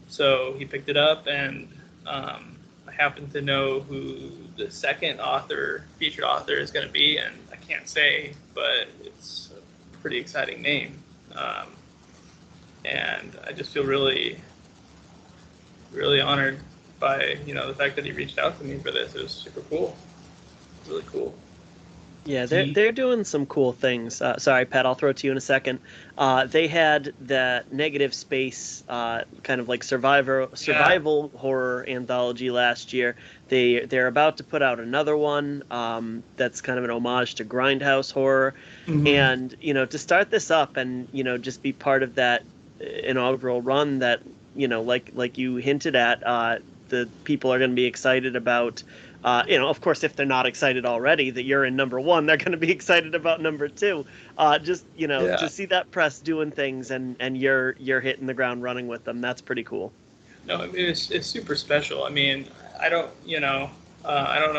so he picked it up, and I I happen to know who the second featured author is going to be, and I can't say, but it's a pretty exciting name. And I just feel really, really honored by, the fact that he reached out to me for this. It was super cool. Really cool. Yeah, they're doing some cool things. Sorry, Pat, I'll throw it to you in a second. They had the Negative Space kind of like survival horror anthology last year. They're about to put out another one that's kind of an homage to grindhouse horror. Mm-hmm. And, to start this up and, just be part of that inaugural run that, like you hinted at, the people are going to be excited about. Of course, if they're not excited already that you're in number one, they're going to be excited about number two. To see that press doing things and you're hitting the ground running with them, that's pretty cool. No, it's super special. I mean, I don't know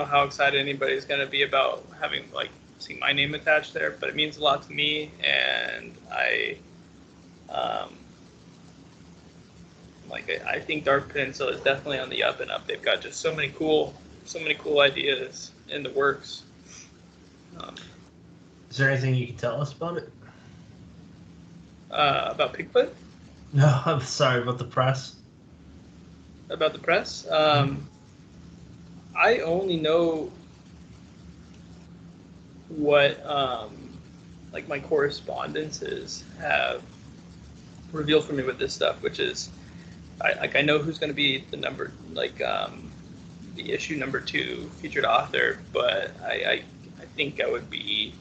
how excited anybody's going to be about having seeing my name attached there, but it means a lot to me, and I think Dark Peninsula is definitely on the up and up. They've got just so many cool ideas in the works. Is there anything you can tell us about it? About Pigfoot? No, I'm sorry, about the press. About the press? I only know what my correspondences have revealed for me with this stuff, which is I know who's going to be the number the issue number 2 featured author, but I think I would be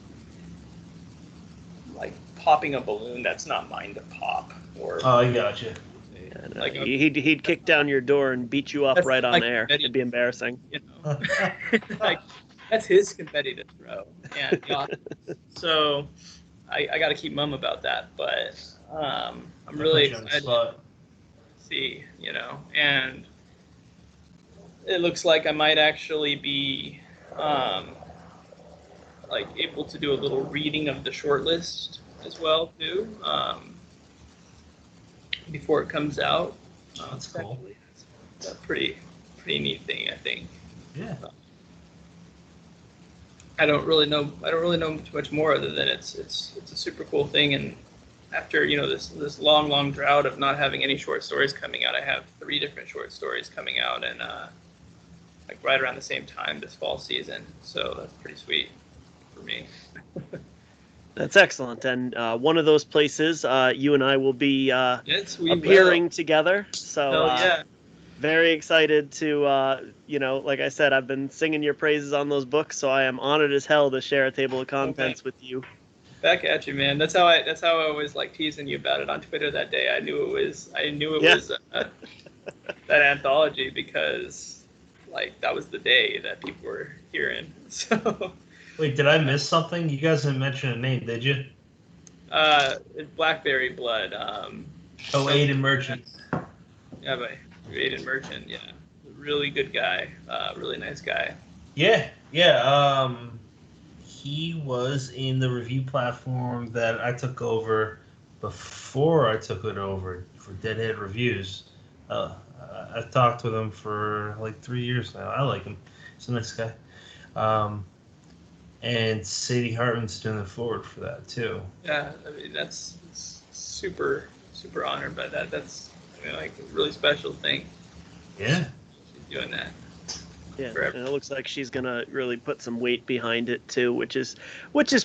popping a balloon that's not mine to pop. Or oh, I gotcha. He'd kick down your door and beat you up right on air. It'd be embarrassing. That's his confetti to throw. And so I got to keep mum about that, but I'm really excited to see, and it looks like I might actually be able to do a little reading of the shortlist as well too, before it comes out. That's cool. It's a pretty neat thing, I think. Yeah. I don't really know too much more other than it's a super cool thing, and after this long drought of not having any short stories coming out, I have 3 different short stories coming out, and right around the same time this fall season. So that's pretty sweet for me. That's excellent. And one of those places, you and I will be appearing together. So very excited to, like I said, I've been singing your praises on those books, so I am honored as hell to share a table of contents with you. Back at you, man. That's how I was teasing you about it on Twitter that day. I knew it was that anthology because that was the day that people were hearing. So. Wait, did I miss something? You guys didn't mention a name, did you? It's Blackberry Blood. Aiden Merchant. Yeah, but Aiden Merchant, yeah. Really good guy. Really nice guy. Yeah. He was in the review platform that I took over before I took it over for Deadhead Reviews. I've talked with him for 3 years now. I like him. He's a nice guy. And Sadie Hartman's doing the forward for that too. Yeah, I mean that's super honored by that. That's a really special thing. Yeah, she's doing that. Yeah, and it looks like she's gonna really put some weight behind it too, which is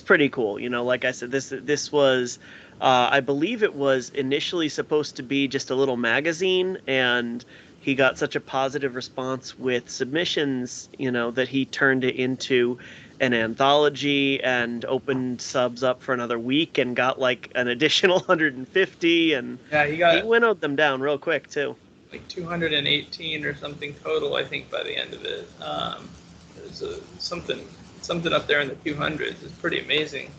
pretty cool. Like I said, this was, I believe it was initially supposed to be just a little magazine, and he got such a positive response with submissions, that he turned it into an anthology and opened subs up for another week and got an additional 150, and he winnowed them down real quick too. 218 or something total, I think, by the end of it. There's something up there in the 200s. It's pretty amazing.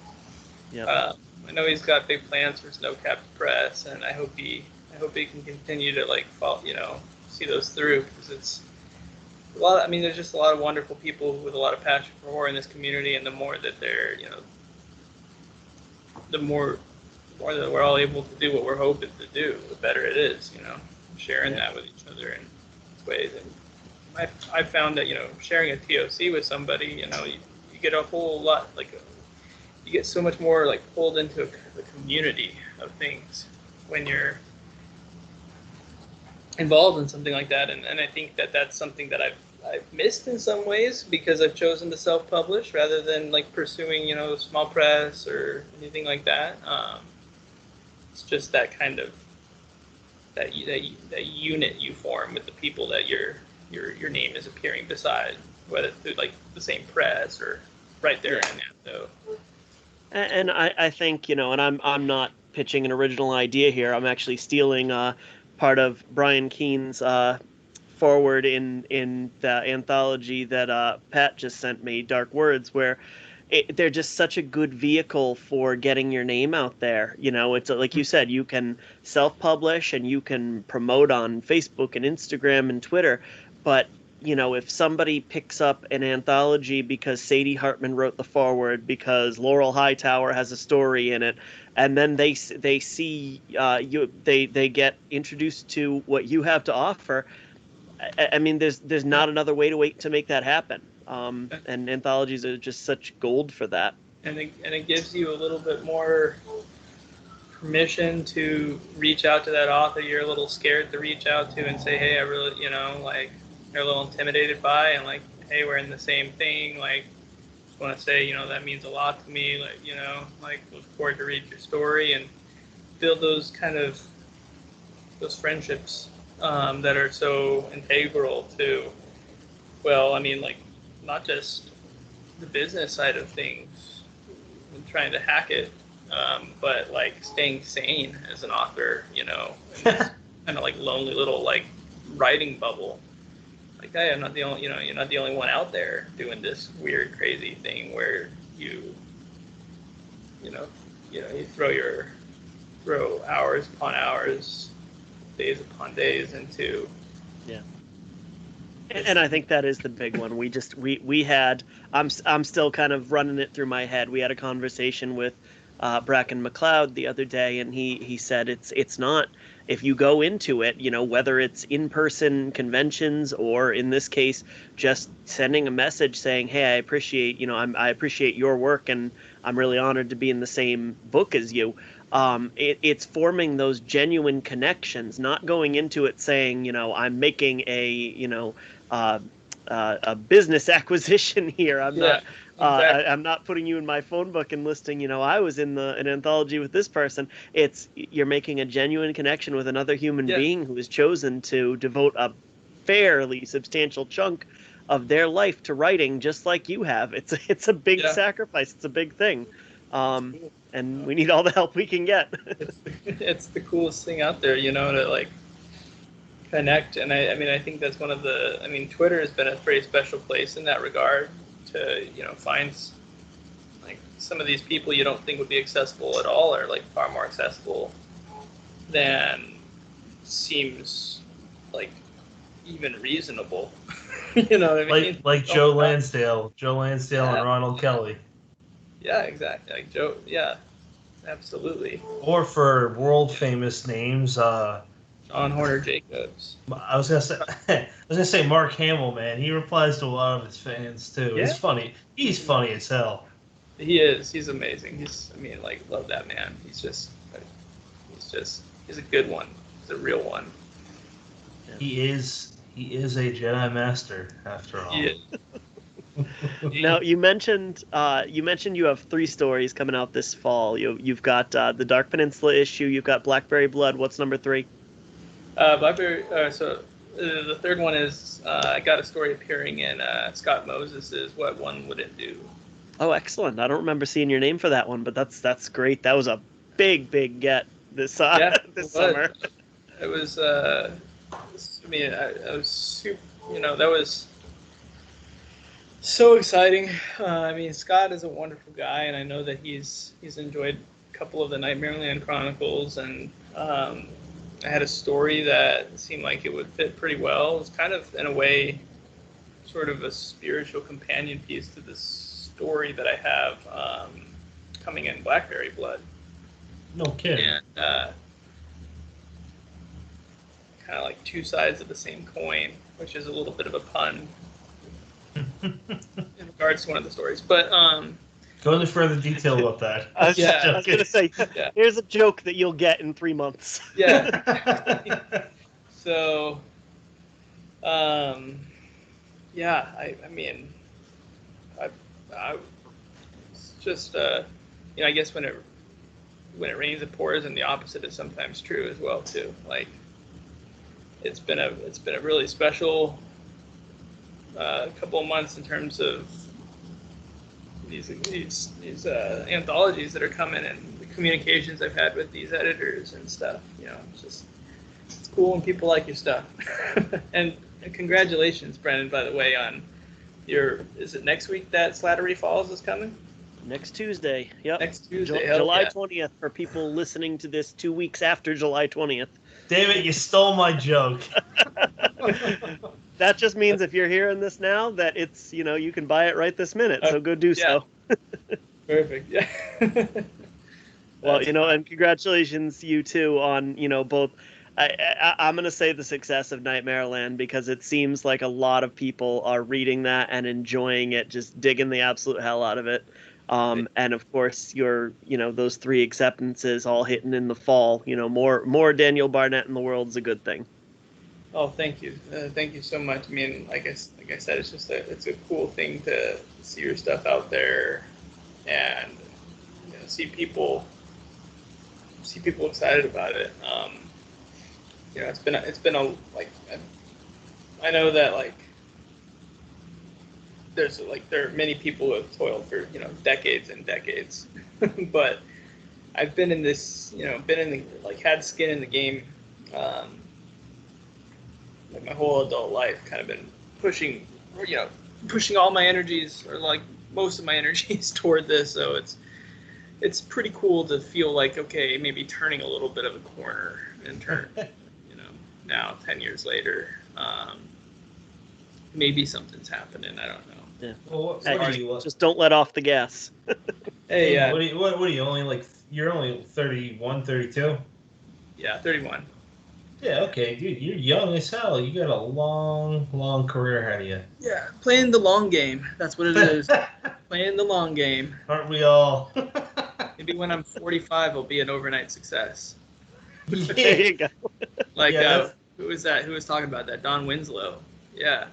Yeah. I know he's got big plans for Snow Capped Press, and I hope he can continue to see those through, because it's a lot. There's just a lot of wonderful people with a lot of passion for horror in this community, and the more that they're, the more that we're all able to do what we're hoping to do, the better it is. Sharing that with each other in ways, and I found that sharing a TOC with somebody, you get a whole lot you get so much more like pulled into the community of things when you're involved in something like that, and I think that that's something that I've missed in some ways because I've chosen to self-publish rather than like pursuing small press or anything like that. It's just that kind of that unit you form with the people that your name is appearing beside, whether through like the same press or right there in that. So, and I think and I'm not pitching an original idea here. I'm actually stealing part of Brian Keene's forward in the anthology that Pat just sent me, Dark Words, where they're just such a good vehicle for getting your name out there. It's like you said, you can self-publish and you can promote on Facebook and Instagram and Twitter, but if somebody picks up an anthology because Sadie Hartman wrote the forward, because Laurel Hightower has a story in it, and then they see they get introduced to what you have to offer. I mean, there's not another way to make that happen. And anthologies are just such gold for that. And it gives you a little bit more permission to reach out to that author you're a little scared to reach out to and say, hey, I really, like, you're a little intimidated by, and like, hey, we're in the same thing. Like, just want to say, that means a lot to me. Like, like, look forward to read your story and build those friendships that are so integral to, well, I mean, like, not just the business side of things and trying to hack it, but like staying sane as an author, in this kind of like lonely little like writing bubble. Like, hey, I'm not the only, you're not the only one out there doing this weird, crazy thing where you throw hours upon hours, days upon days into. Yeah. And I think that is the big one. We had, I'm still kind of running it through my head. We had a conversation with Bracken McLeod the other day, and he said it's not, if you go into it, whether it's in-person conventions or in this case just sending a message saying, hey, I appreciate your work and I'm really honored to be in the same book as you. It's forming those genuine connections, not going into it saying, I'm making a business acquisition here. I'm not. Exactly. I'm not putting you in my phone book and listing, I was in an anthology with this person. You're making a genuine connection with another human being who has chosen to devote a fairly substantial chunk of their life to writing, just like you have. It's a big sacrifice. It's a big thing. And we need all the help we can get. It's the coolest thing out there, to like connect. And I mean, I think that's one of the, Twitter has been a very special place in that regard to, find like some of these people you don't think would be accessible at all are like far more accessible than seems like even reasonable. You know what I mean? Like Joe Lansdale and Ronald Kelly. Yeah, exactly. Like Joe, yeah, absolutely. Or for world famous names, John Horner Jacobs. I was gonna say Mark Hamill, man. He replies to a lot of his fans too. Yeah. He's funny. He's funny as hell. He is. He's amazing. Love that man. He's a good one. He's a real one. He is a Jedi Master after all. He is. Now you mentioned you have 3 stories coming out this fall. You've got the Dark Peninsula issue. You've got Blackberry Blood. What's number 3? Blackberry. The third one is I got a story appearing in Scott Moses's What One Wouldn't Do. Oh, excellent! I don't remember seeing your name for that one, but that's great. That was a big get this this summer. It was. I was super. That was so exciting. Scott is a wonderful guy, and I know that he's enjoyed a couple of the Nightmareland Chronicles, and I had a story that seemed like it would fit pretty well. It was kind of, in a way, sort of a spiritual companion piece to this story that I have coming in Blackberry Blood. No kidding. And kind of like two sides of the same coin, which is a little bit of a pun in regards to one of the stories. But go into further detail about that. I was Yeah. going to say, Yeah. here's a joke that you'll get in 3 months. Yeah. So, yeah, I mean, I it's just, I guess when it rains, it pours, and the opposite is sometimes true as well too. Like, it's been a really special couple of months in terms of these anthologies that are coming and the communications I've had with these editors and stuff. It's cool when people like your stuff. and congratulations, Brennan, by the way, on is it next week that Slattery Falls is coming? Next Tuesday. Yep. Next Tuesday. July 20th for people listening to this 2 weeks after July 20th. Damn it, you stole my joke. That just means if you're hearing this now that it's, you can buy it right this minute. So go do so. Perfect. Yeah. Well, and congratulations you too on, both. I'm going to say the success of Nightmareland because it seems like a lot of people are reading that and enjoying it, just digging the absolute hell out of it. And of course, your, those 3 acceptances all hitting in the fall. More Daniel Barnett in the world is a good thing. Oh, thank you. Thank you so much. I mean, like I said, it's a cool thing to see your stuff out there and see people excited about it. It's been a like I know that like there are many people who have toiled for decades and decades, but I've been in this had skin in the game. Like my whole adult life, kind of been pushing all my energies, or like most of my energies, toward this. So it's pretty cool to feel like, okay, maybe turning a little bit of a corner and now 10 years later, maybe something's happening. I don't know. Yeah. Well, what are you? Just don't let off the gas. Hey, yeah. What are you only you're only 31, 32? Yeah, 31. Yeah, okay, dude, you're young as hell. You got a long, long career ahead of you. Yeah, playing the long game. That's what it is. Playing the long game. Aren't we all? Maybe when I'm 45, I'll be an overnight success. There you go. Like, who was that? Who was talking about that? Don Winslow. Yeah.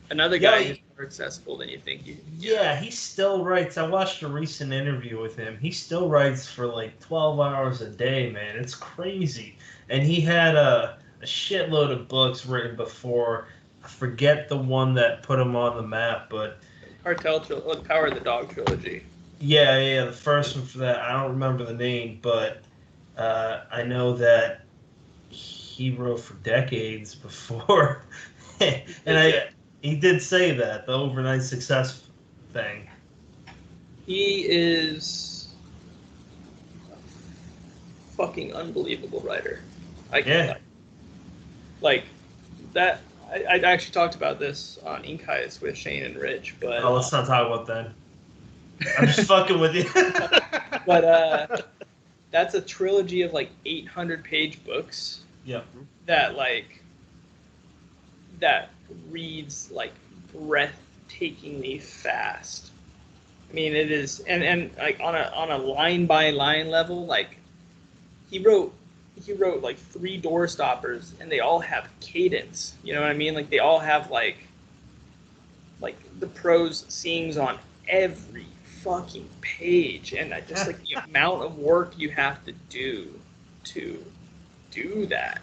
Another guy who's more accessible than you think. Yeah, he still writes. I watched a recent interview with him. He still writes for like 12 hours a day, man. It's crazy. And he had a shitload of books written before. I forget the one that put him on the map, but the Power of the Dog trilogy. Yeah, the first one for that. I don't remember the name, but I know that he wrote for decades before. And he did say that, the overnight success thing. He is a fucking unbelievable writer. Like that. I actually talked about this on Ink Heist with Shane and Rich, but let's not talk about that. I'm just fucking with you. But that's a trilogy of like 800-page books. Yep. That reads like breathtakingly fast. I mean, it is, and like on a line by line level, like he wrote like 3 door stoppers, and they all have cadence. You know what I mean? Like they all have like the prose scenes on every fucking page, and just like the amount of work you have to do that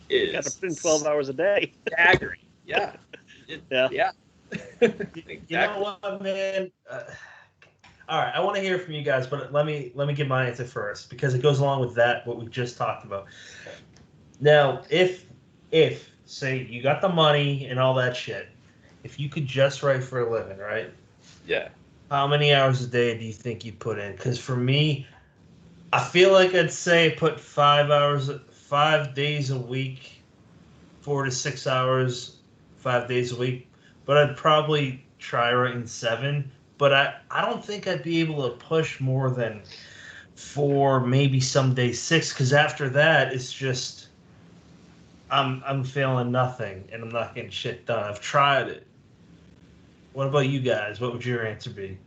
is Got to spend 12 hours a day. staggering. Yeah. Yeah. Exactly. You know what, man? All right, I want to hear from you guys, but let me give my answer first because it goes along with that what we just talked about. Now, if say you got the money and all that shit, if you could just write for a living, right? Yeah. How many hours a day do you think you'd put in? Because for me, I feel like I'd say put 5 days a week, 4 to 6 hours, 5 days a week. But I'd probably try writing 7. But I don't think I'd be able to push more than 4, maybe some days 6. Because after that, it's just I'm feeling nothing, and I'm not getting shit done. I've tried it. What about you guys? What would your answer be?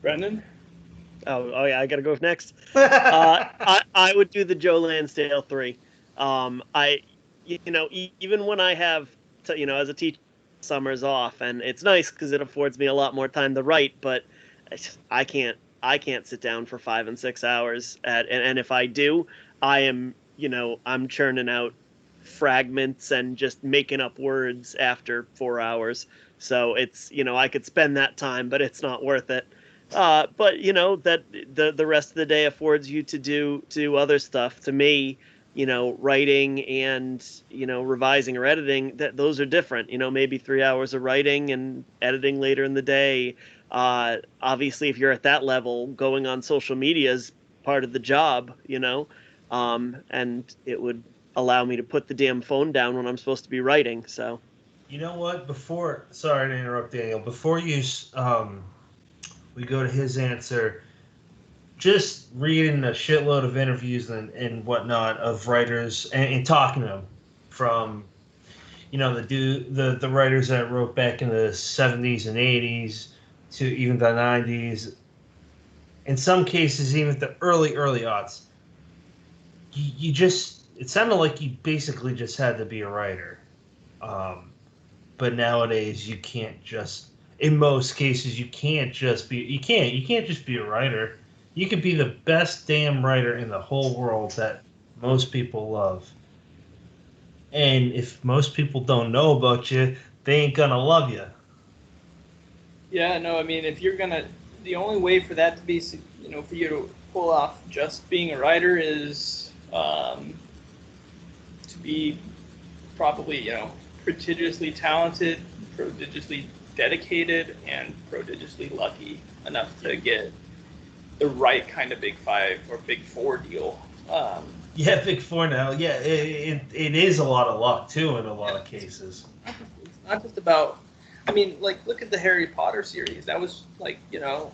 Brendan? Oh yeah, I gotta go next. I would do the Joe Lansdale 3. I, even when I have, as a teacher, summers off, and it's nice because it affords me a lot more time to write. But I can't, I can't sit down for 5 and 6 hours. And if I do, I am, I'm churning out fragments and just making up words after 4 hours. So it's, I could spend that time, but it's not worth it. But that the rest of the day affords you to do other stuff. To me, writing and revising or editing, that those are different. Maybe 3 hours of writing and editing later in the day. Obviously, if you're at that level, going on social media is part of the job. And it would allow me to put the damn phone down when I'm supposed to be writing. So. You know what? Sorry to interrupt, Daniel. Before we go to his answer, just reading a shitload of interviews and whatnot of writers and talking to them from, the writers that wrote back in the 70s and 80s to even the 90s. In some cases, even the early aughts, you just, it sounded like you basically just had to be a writer. But nowadays you can't just, in most cases you can't just be a writer. You could be the best damn writer in the whole world that most people love. And if most people don't know about you, they ain't gonna love you. Yeah, no, I mean, if you're gonna, the only way for that to be, for you to pull off just being a writer is to be probably, prodigiously talented, prodigiously dedicated, and prodigiously lucky enough to get the right kind of Big Five or Big Four deal. Yeah, Big Four now. Yeah, it is a lot of luck too in a lot of cases. It's not just about. I mean, like, look at the Harry Potter series. That was like, that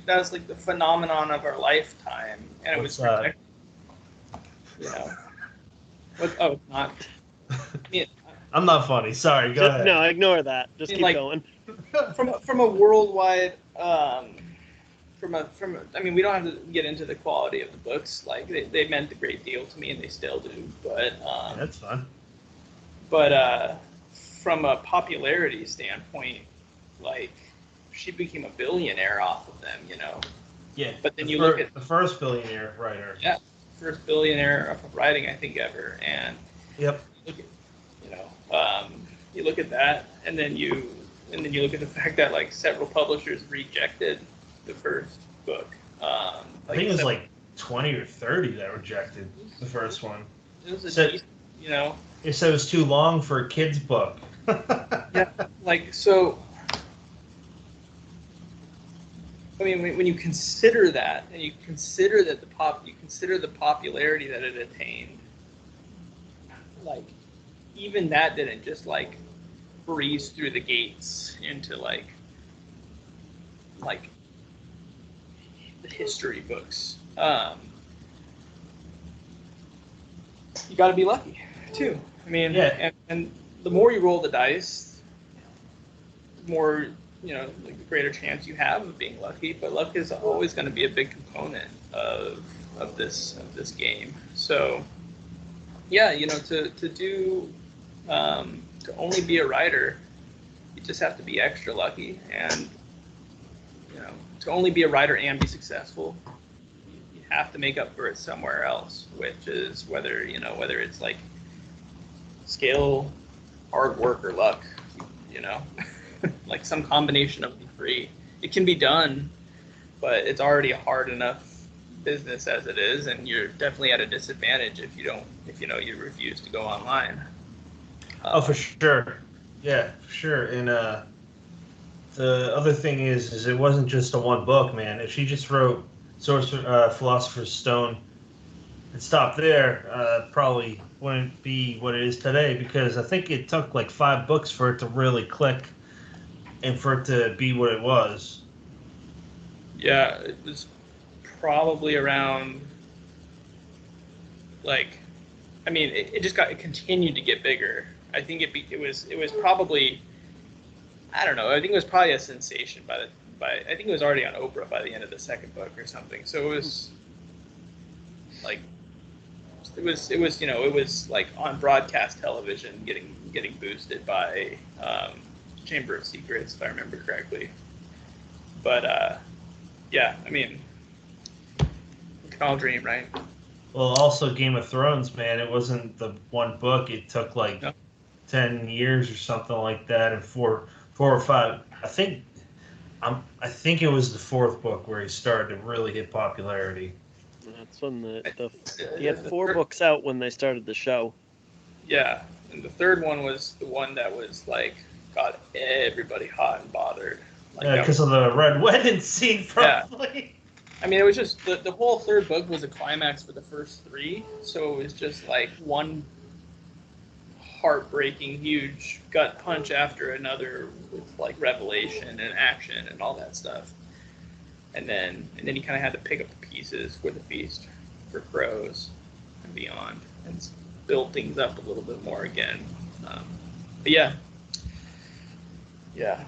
was like the phenomenon of our lifetime, and it was protected. What? Oh, it's not. I mean, I'm not funny. Sorry, go ahead. No, ignore that. Just keep going. From a worldwide, I mean, we don't have to get into the quality of the books. Like, they meant a great deal to me, and they still do. But Yeah, that's fun. But from a popularity standpoint, like, she became a billionaire off of them, Yeah. But then you look at the first billionaire writer. Yeah, first billionaire of writing, I think, ever, and Yep. look at, you look at that, and then you look at the fact that, like, several publishers rejected the first book. I think it was like 20 or 30 that rejected the first one. It was It said it was too long for a kid's book. Yeah, like, so. I mean, when you consider that, and you consider that the popularity that it attained, like, even that didn't just, like, breeze through the gates into like the history books. You got to be lucky too. I mean, yeah. And the more you roll the dice, the more, like, the greater chance you have of being lucky. But luck is always going to be a big component of this game. So yeah, to only be a writer, you just have to be extra lucky, and to only be a writer and be successful, you have to make up for it somewhere else, which is whether it's like skill, hard work, or luck, like some combination of the three. It can be done, but it's already a hard enough business as it is, and you're definitely at a disadvantage if you refuse to go online. Oh, for sure. Yeah, for sure. And the other thing is it wasn't just a one book, man. If she just wrote Philosopher's Stone and stopped there, probably wouldn't be what it is today, because I think it took like 5 books for it to really click and for it to be what it was. Yeah, it was probably around, like, I mean, it continued to get bigger. I think it was probably, I don't know. I think it was probably a sensation I think it was already on Oprah by the end of the second book or something. So it was like it was like on broadcast television, getting boosted by Chamber of Secrets, if I remember correctly. But yeah, I mean, we can all dream, right? Well, also Game of Thrones, man. It wasn't the one book. It took like 10 years or something like that, and four or five. I think it was the fourth book where he started to really hit popularity. That's when he had 4 books out when they started the show. Yeah, and the third one was the one that was like got everybody hot and bothered. Like, because of the red wedding scene, probably. Yeah. I mean, it was just the whole third book was a climax for the first 3, so it was just like one heartbreaking, huge gut punch after another with like revelation and action and all that stuff. And then he kind of had to pick up the pieces for the Feast for Crows and beyond, and build things up a little bit more again. But yeah,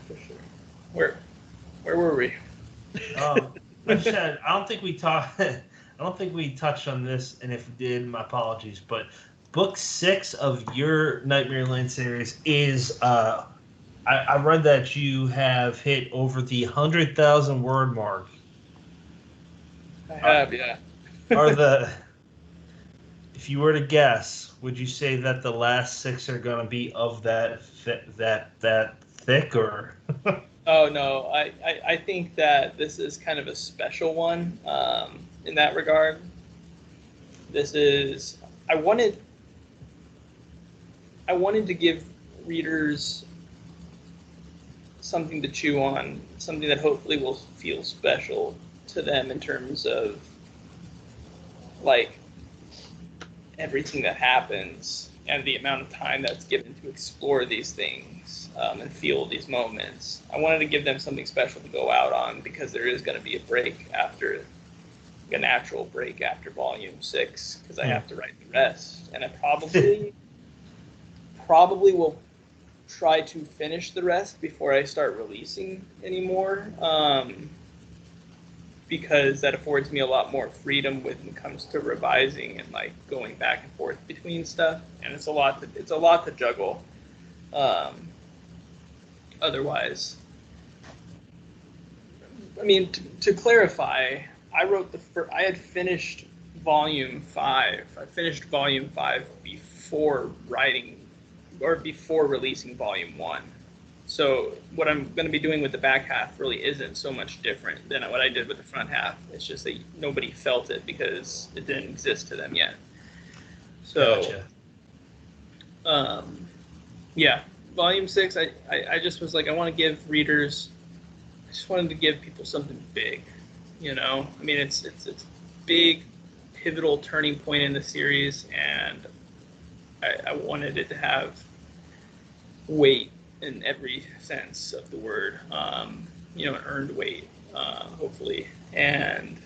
for sure. Where were we? I don't think we touched on this, and if we did, my apologies. But book 6 of your Nightmareland series is I read that you have hit over the 100,000 word mark. I have, yeah. If you were to guess, would you say that the last 6 are going to be of that thick, or? Oh no, I think that this is kind of a special one in that regard. This is I wanted to give readers something to chew on, something that hopefully will feel special to them in terms of like everything that happens and the amount of time that's given to explore these things and feel these moments. I wanted to give them something special to go out on, because there is going to be a natural break after Volume 6, because I have to write the rest, and I probably will try to finish the rest before I start releasing anymore, because that affords me a lot more freedom when it comes to revising and like going back and forth between stuff, and it's a lot to juggle. Otherwise, I mean, to clarify, I had finished Volume 5. I finished Volume 5 before releasing Volume 1. So what I'm going to be doing with the back half really isn't so much different than what I did with the front half. It's just that nobody felt it because it didn't exist to them yet. So, gotcha. Yeah, Volume 6, I just was like, I just wanted to give people something big, you know? I mean, it's big, pivotal turning point in the series, and I wanted it to have weight in every sense of the word, an earned weight, hopefully. And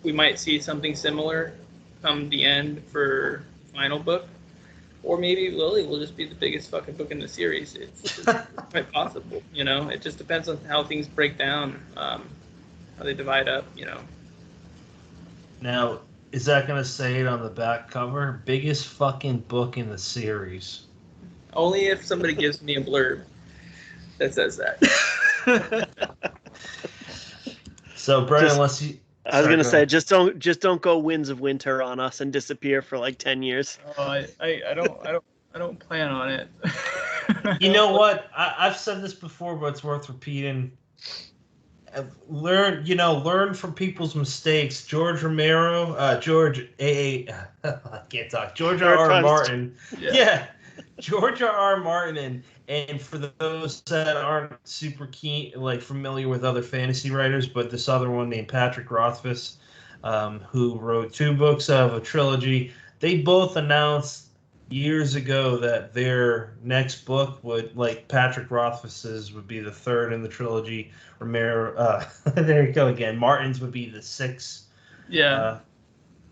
we might see something similar come the end for final book, or maybe Lily will just be the biggest fucking book in the series. It's quite possible, you know? It just depends on how things break down, how they divide up, you know? Now, is that going to say it on the back cover? Biggest fucking book in the series. Only if somebody gives me a blurb that says that. So, Brandon, unless you... I was gonna say, just don't go Winds of Winter on us and disappear for like 10 years. Oh, I don't plan on it. You know what? I've said this before, but it's worth repeating. Learn from people's mistakes. George Romero, George R.R. Martin. Yeah. George R.R. Martin, and for those that aren't super keen, like familiar with other fantasy writers, but this other one named Patrick Rothfuss, who wrote 2 books of a trilogy, they both announced years ago that their next book would, like Patrick Rothfuss's, would be the 3rd in the trilogy. Romero, there you go again. Martin's would be the 6th. Yeah.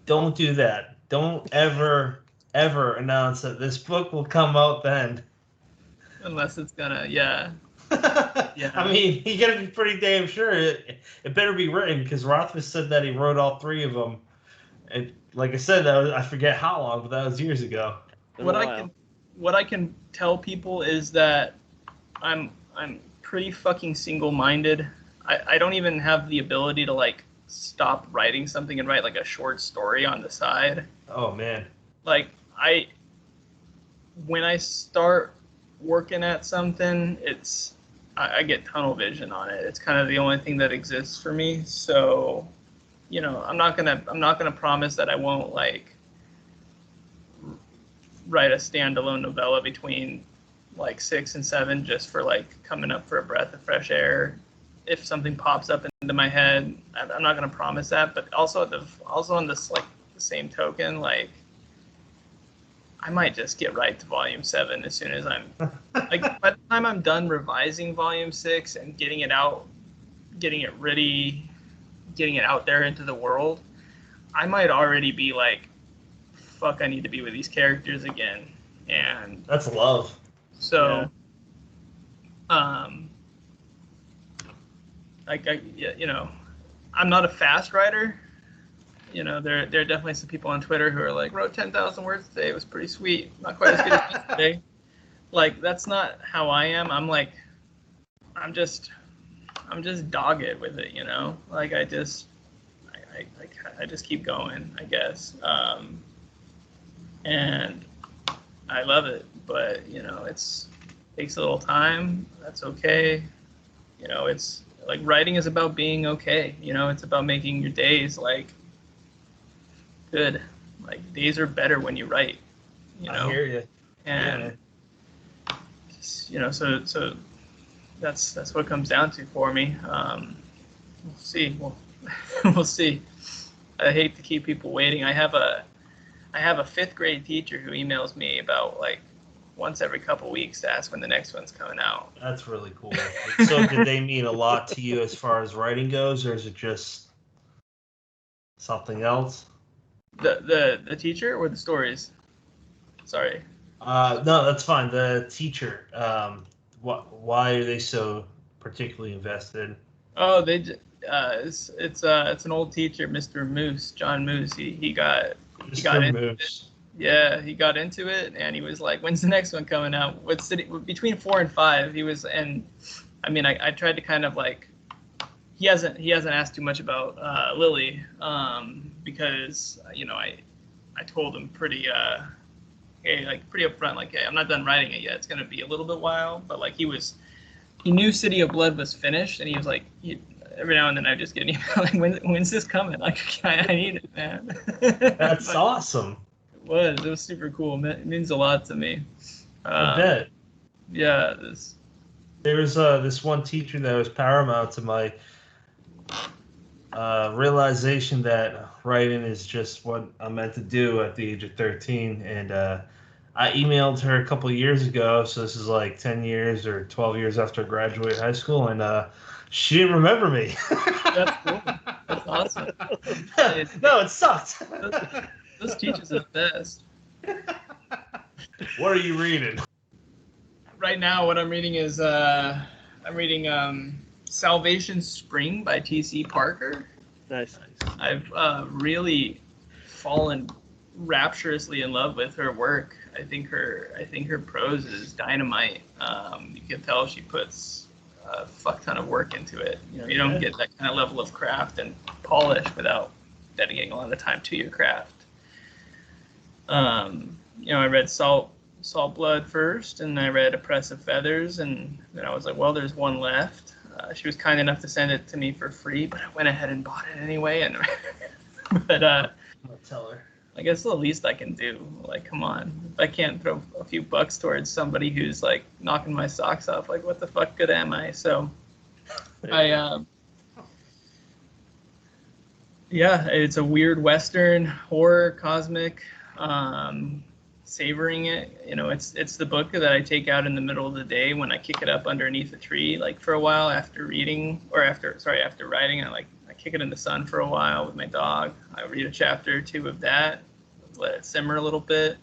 Don't do that. Don't ever ever announce that this book will come out then. Unless it's gonna, yeah. Yeah. I mean, you gotta be pretty damn sure it better be written, because Rothfuss said that he wrote all 3 of them. And like I said, I forget how long, but that was years ago. What I can tell people is that I'm pretty fucking single-minded. I don't even have the ability to like stop writing something and write like a short story on the side. Oh man. Like when I start working at something, I get tunnel vision on it. It's kind of the only thing that exists for me. So, you know, I'm not gonna promise that I won't like write a standalone novella between like 6 and 7 just for like coming up for a breath of fresh air. If something pops up into my head, I'm not gonna promise that. But also on this like the same token, like I might just get right to Volume 7 as soon as I'm like by the time I'm done revising Volume 6 and getting it out, getting it ready, getting it out there into the world, I might already be like, fuck, I need to be with these characters again. And that's love. So, you know, I'm not a fast writer. You know, there are definitely some people on Twitter who are like, wrote 10,000 words today. It was pretty sweet. Not quite as good as yesterday. Like, that's not how I am. I'm like, I'm just dogged with it, you know? Like, I just keep going, I guess. And I love it, but, you know, takes a little time. That's okay. You know, it's like writing is about being okay. You know, it's about making your days like good. Like days are better when you write. You know. I hear you. And you know, so that's what it comes down to for me. We'll see. We'll see. I hate to keep people waiting. I have a 5th grade teacher who emails me about like once every couple weeks to ask when the next one's coming out. That's really cool. So did they mean a lot to you as far as writing goes, or is it just something else? The teacher or the stories? Sorry. No, that's fine. The teacher. Why are they so particularly invested? Oh, it's an old teacher, Mr. Moose, John Moose. He got into it. Yeah, he got into it, and he was like, "When's the next one coming out?" What's between 4 and 5? He was, and I mean, I tried to kind of like, he hasn't asked too much about Lily, because you know I told him pretty upfront, like, hey, I'm not done writing it yet. It's gonna be a little bit while, but like he knew City of Blood was finished, and he was like, every now and then I just get an email like, when's this coming? Like, I need it, man. That's awesome. It was super cool. It means a lot to me. I bet. Yeah. There was this one teacher that was paramount to my realization that writing is just what I'm meant to do at the age of 13. And I emailed her a couple of years ago, so this is like 10 years or 12 years after I graduated high school, and she didn't remember me. That's cool. That's awesome. No, it sucked. Those teachers are the best. What are you reading? Right now, what I'm reading is I'm reading Salvation Spring by T.C. Parker. Nice. I've really fallen rapturously in love with her work. I think her prose is dynamite. You can tell she puts a fuck ton of work into it. You know, you don't get that kind of level of craft and polish without dedicating a lot of time to your craft. You know, I read Salt Blood first, and I read Oppressive Feathers, and then I was like, well, there's one left. She was kind enough to send it to me for free, but I went ahead and bought it anyway. And but I'll tell her. I guess the least I can do. Like, come on, if I can't throw a few bucks towards somebody who's like knocking my socks off, like, what the fuck good am I? So, yeah, it's a weird Western horror, cosmic. Savoring it, you know, it's the book that I take out in the middle of the day when I kick it up underneath a tree, like for a while after writing. I kick it in the sun for a while with my dog. I read a chapter or two of that, let it simmer a little bit,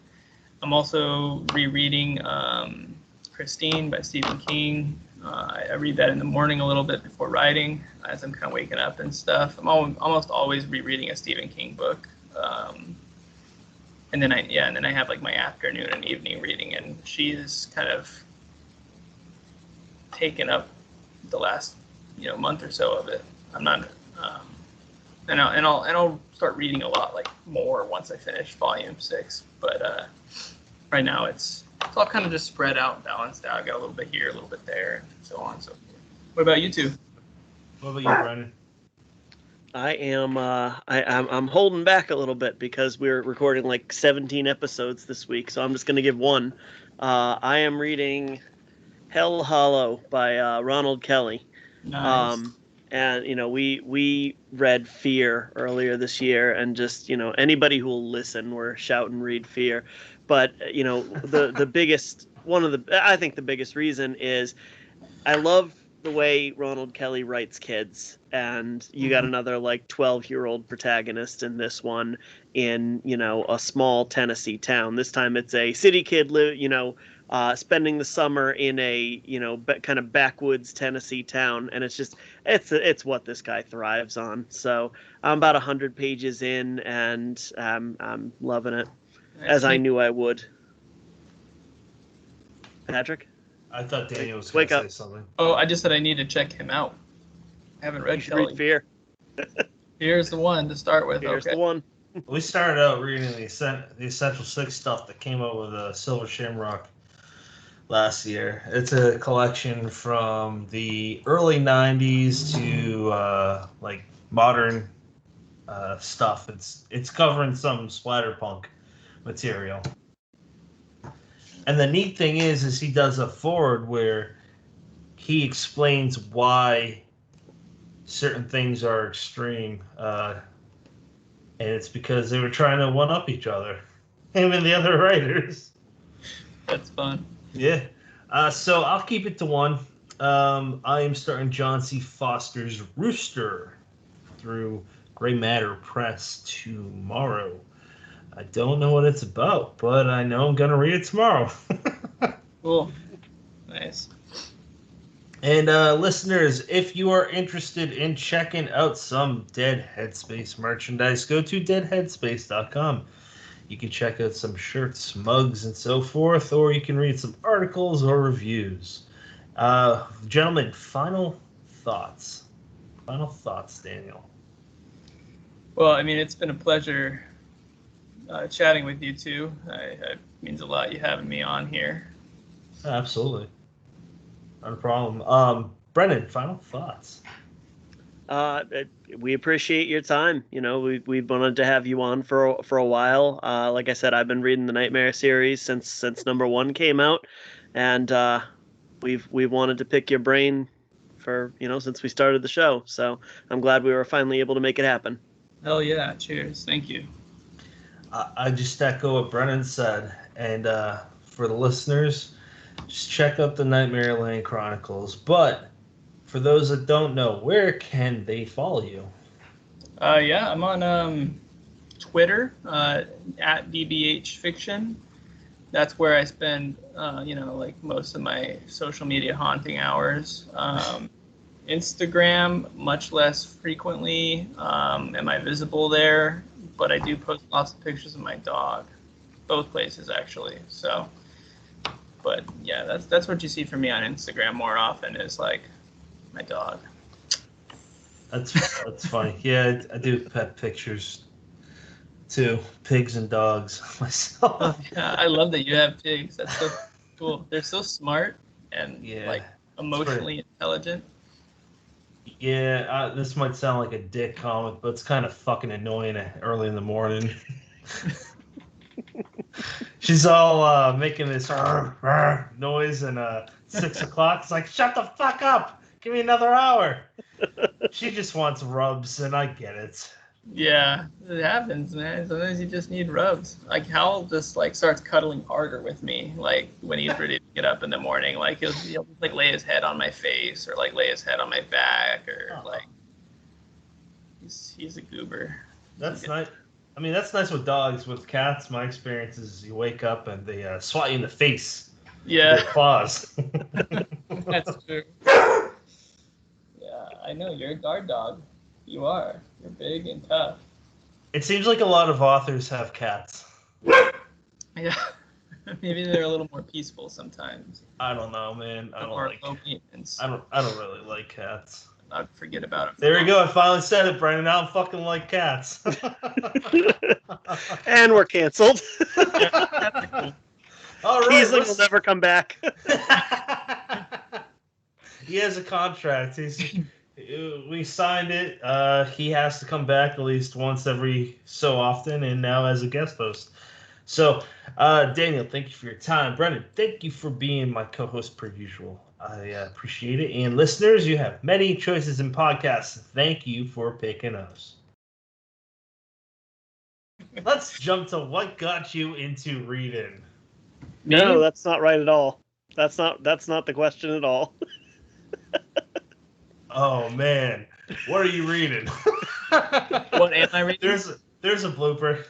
I'm also rereading Christine by Stephen King. I read that in the morning a little bit before writing, as I'm kind of waking up and stuff. I'm almost always rereading a Stephen King book. And then I have like my afternoon and evening reading, and she's kind of taken up the last month or so of it. I'm not, and I'll start reading a lot like more once I finish Volume 6. But right now it's all kind of just spread out, balanced out. I got a little bit here, a little bit there, and so on and so forth. What about you two? What about you, Brendan? I am I'm holding back a little bit because we're recording like 17 episodes this week, so I'm just going to give one. I am reading Hell Hollow by Ronald Kelly. Nice. And we read Fear earlier this year, and just anybody who will listen, we're shouting read Fear. But the biggest I think the biggest reason is I love the way Ronald Kelly writes kids, and you got another like 12-year-old protagonist in this one in a small Tennessee town. This time it's a city kid spending the summer in a kind of backwoods Tennessee town, and it's what this guy thrives on. So I'm about 100 pages in, and I'm loving it, as I knew I would. Patrick? I thought Daniel was going to say something. Oh, I just said I need to check him out. I haven't read Kelly. Read Fear. Here's the one to start with. Here's the one. We started out reading the Essential Six stuff that came out with Silver Shamrock last year. It's a collection from the early 90s to like modern stuff. It's covering some splatterpunk material. And the neat thing is he does a forward where he explains why certain things are extreme, and it's because they were trying to one-up each other, him and the other writers. That's fun. Yeah. So I'll keep it to one. I am starting John C. Foster's Rooster through Gray Matter Press tomorrow. I don't know what it's about, but I know I'm going to read it tomorrow. Cool. Nice. And listeners, if you are interested in checking out some Dead Headspace merchandise, go to deadheadspace.com. You can check out some shirts, mugs, and so forth, or you can read some articles or reviews. Gentlemen, final thoughts. Final thoughts, Daniel. Well, I mean, it's been a pleasure chatting with you two. It means a lot you having me on here. Absolutely. Not a problem. Brendan, final thoughts. We appreciate your time. We've wanted to have you on for a while. Like I said, I've been reading the Nightmare series since number 1 came out, and we've wanted to pick your brain for since we started the show. So I'm glad we were finally able to make it happen. Hell yeah! Cheers. Thank you. I just echo what Brennan said, and for the listeners, just check out the Nightmareland Chronicles. But for those that don't know, where can they follow you? Yeah, I'm on Twitter at DBH Fiction. That's where I spend like most of my social media haunting hours. Instagram, much less frequently. Am I visible there? But I do post lots of pictures of my dog, both places actually. So, but yeah, that's what you see from me on Instagram more often is like my dog. That's funny. Yeah, I do pet pictures too, pigs and dogs myself. Yeah, I love that you have pigs. That's so cool. They're so smart and like emotionally intelligent. Yeah, this might sound like a dick comment, but it's kind of fucking annoying early in the morning. She's all making this noise, and 6 o'clock. It's like, shut the fuck up! Give me another hour. She just wants rubs, and I get it. Yeah, it happens, man. Sometimes you just need rubs. Like Hal just like starts cuddling harder with me, like when he's ready to get up in the morning. Like he'll like lay his head on my face or like lay his head on my back or like he's a goober. That's nice. I mean, that's nice with dogs. With cats, my experience is you wake up and they swat you in the face with Yeah, their claws. that's true. Yeah, I know. You're a guard dog. You are. You're big and tough. It seems like a lot of authors have cats. Yeah. Maybe they're a little more peaceful sometimes. I don't know, man. I don't Or like. low maintenance. I don't really like cats. I'd forget about it. There we go. I finally said it, Brandon. I don't fucking like cats. And we're canceled. All right. Kiesling will never come back. He has a contract. We signed it. He has to come back at least once every so often, and now as a guest host. So, Daniel, thank you for your time. Brendan, thank you for being my co-host per usual. I appreciate it. And listeners, you have many choices in podcasts. Thank you for picking us. Let's jump to what got you into reading. No, that's not right at all. That's not the question at all. Oh man, what are you reading? What am I reading? There's a blooper.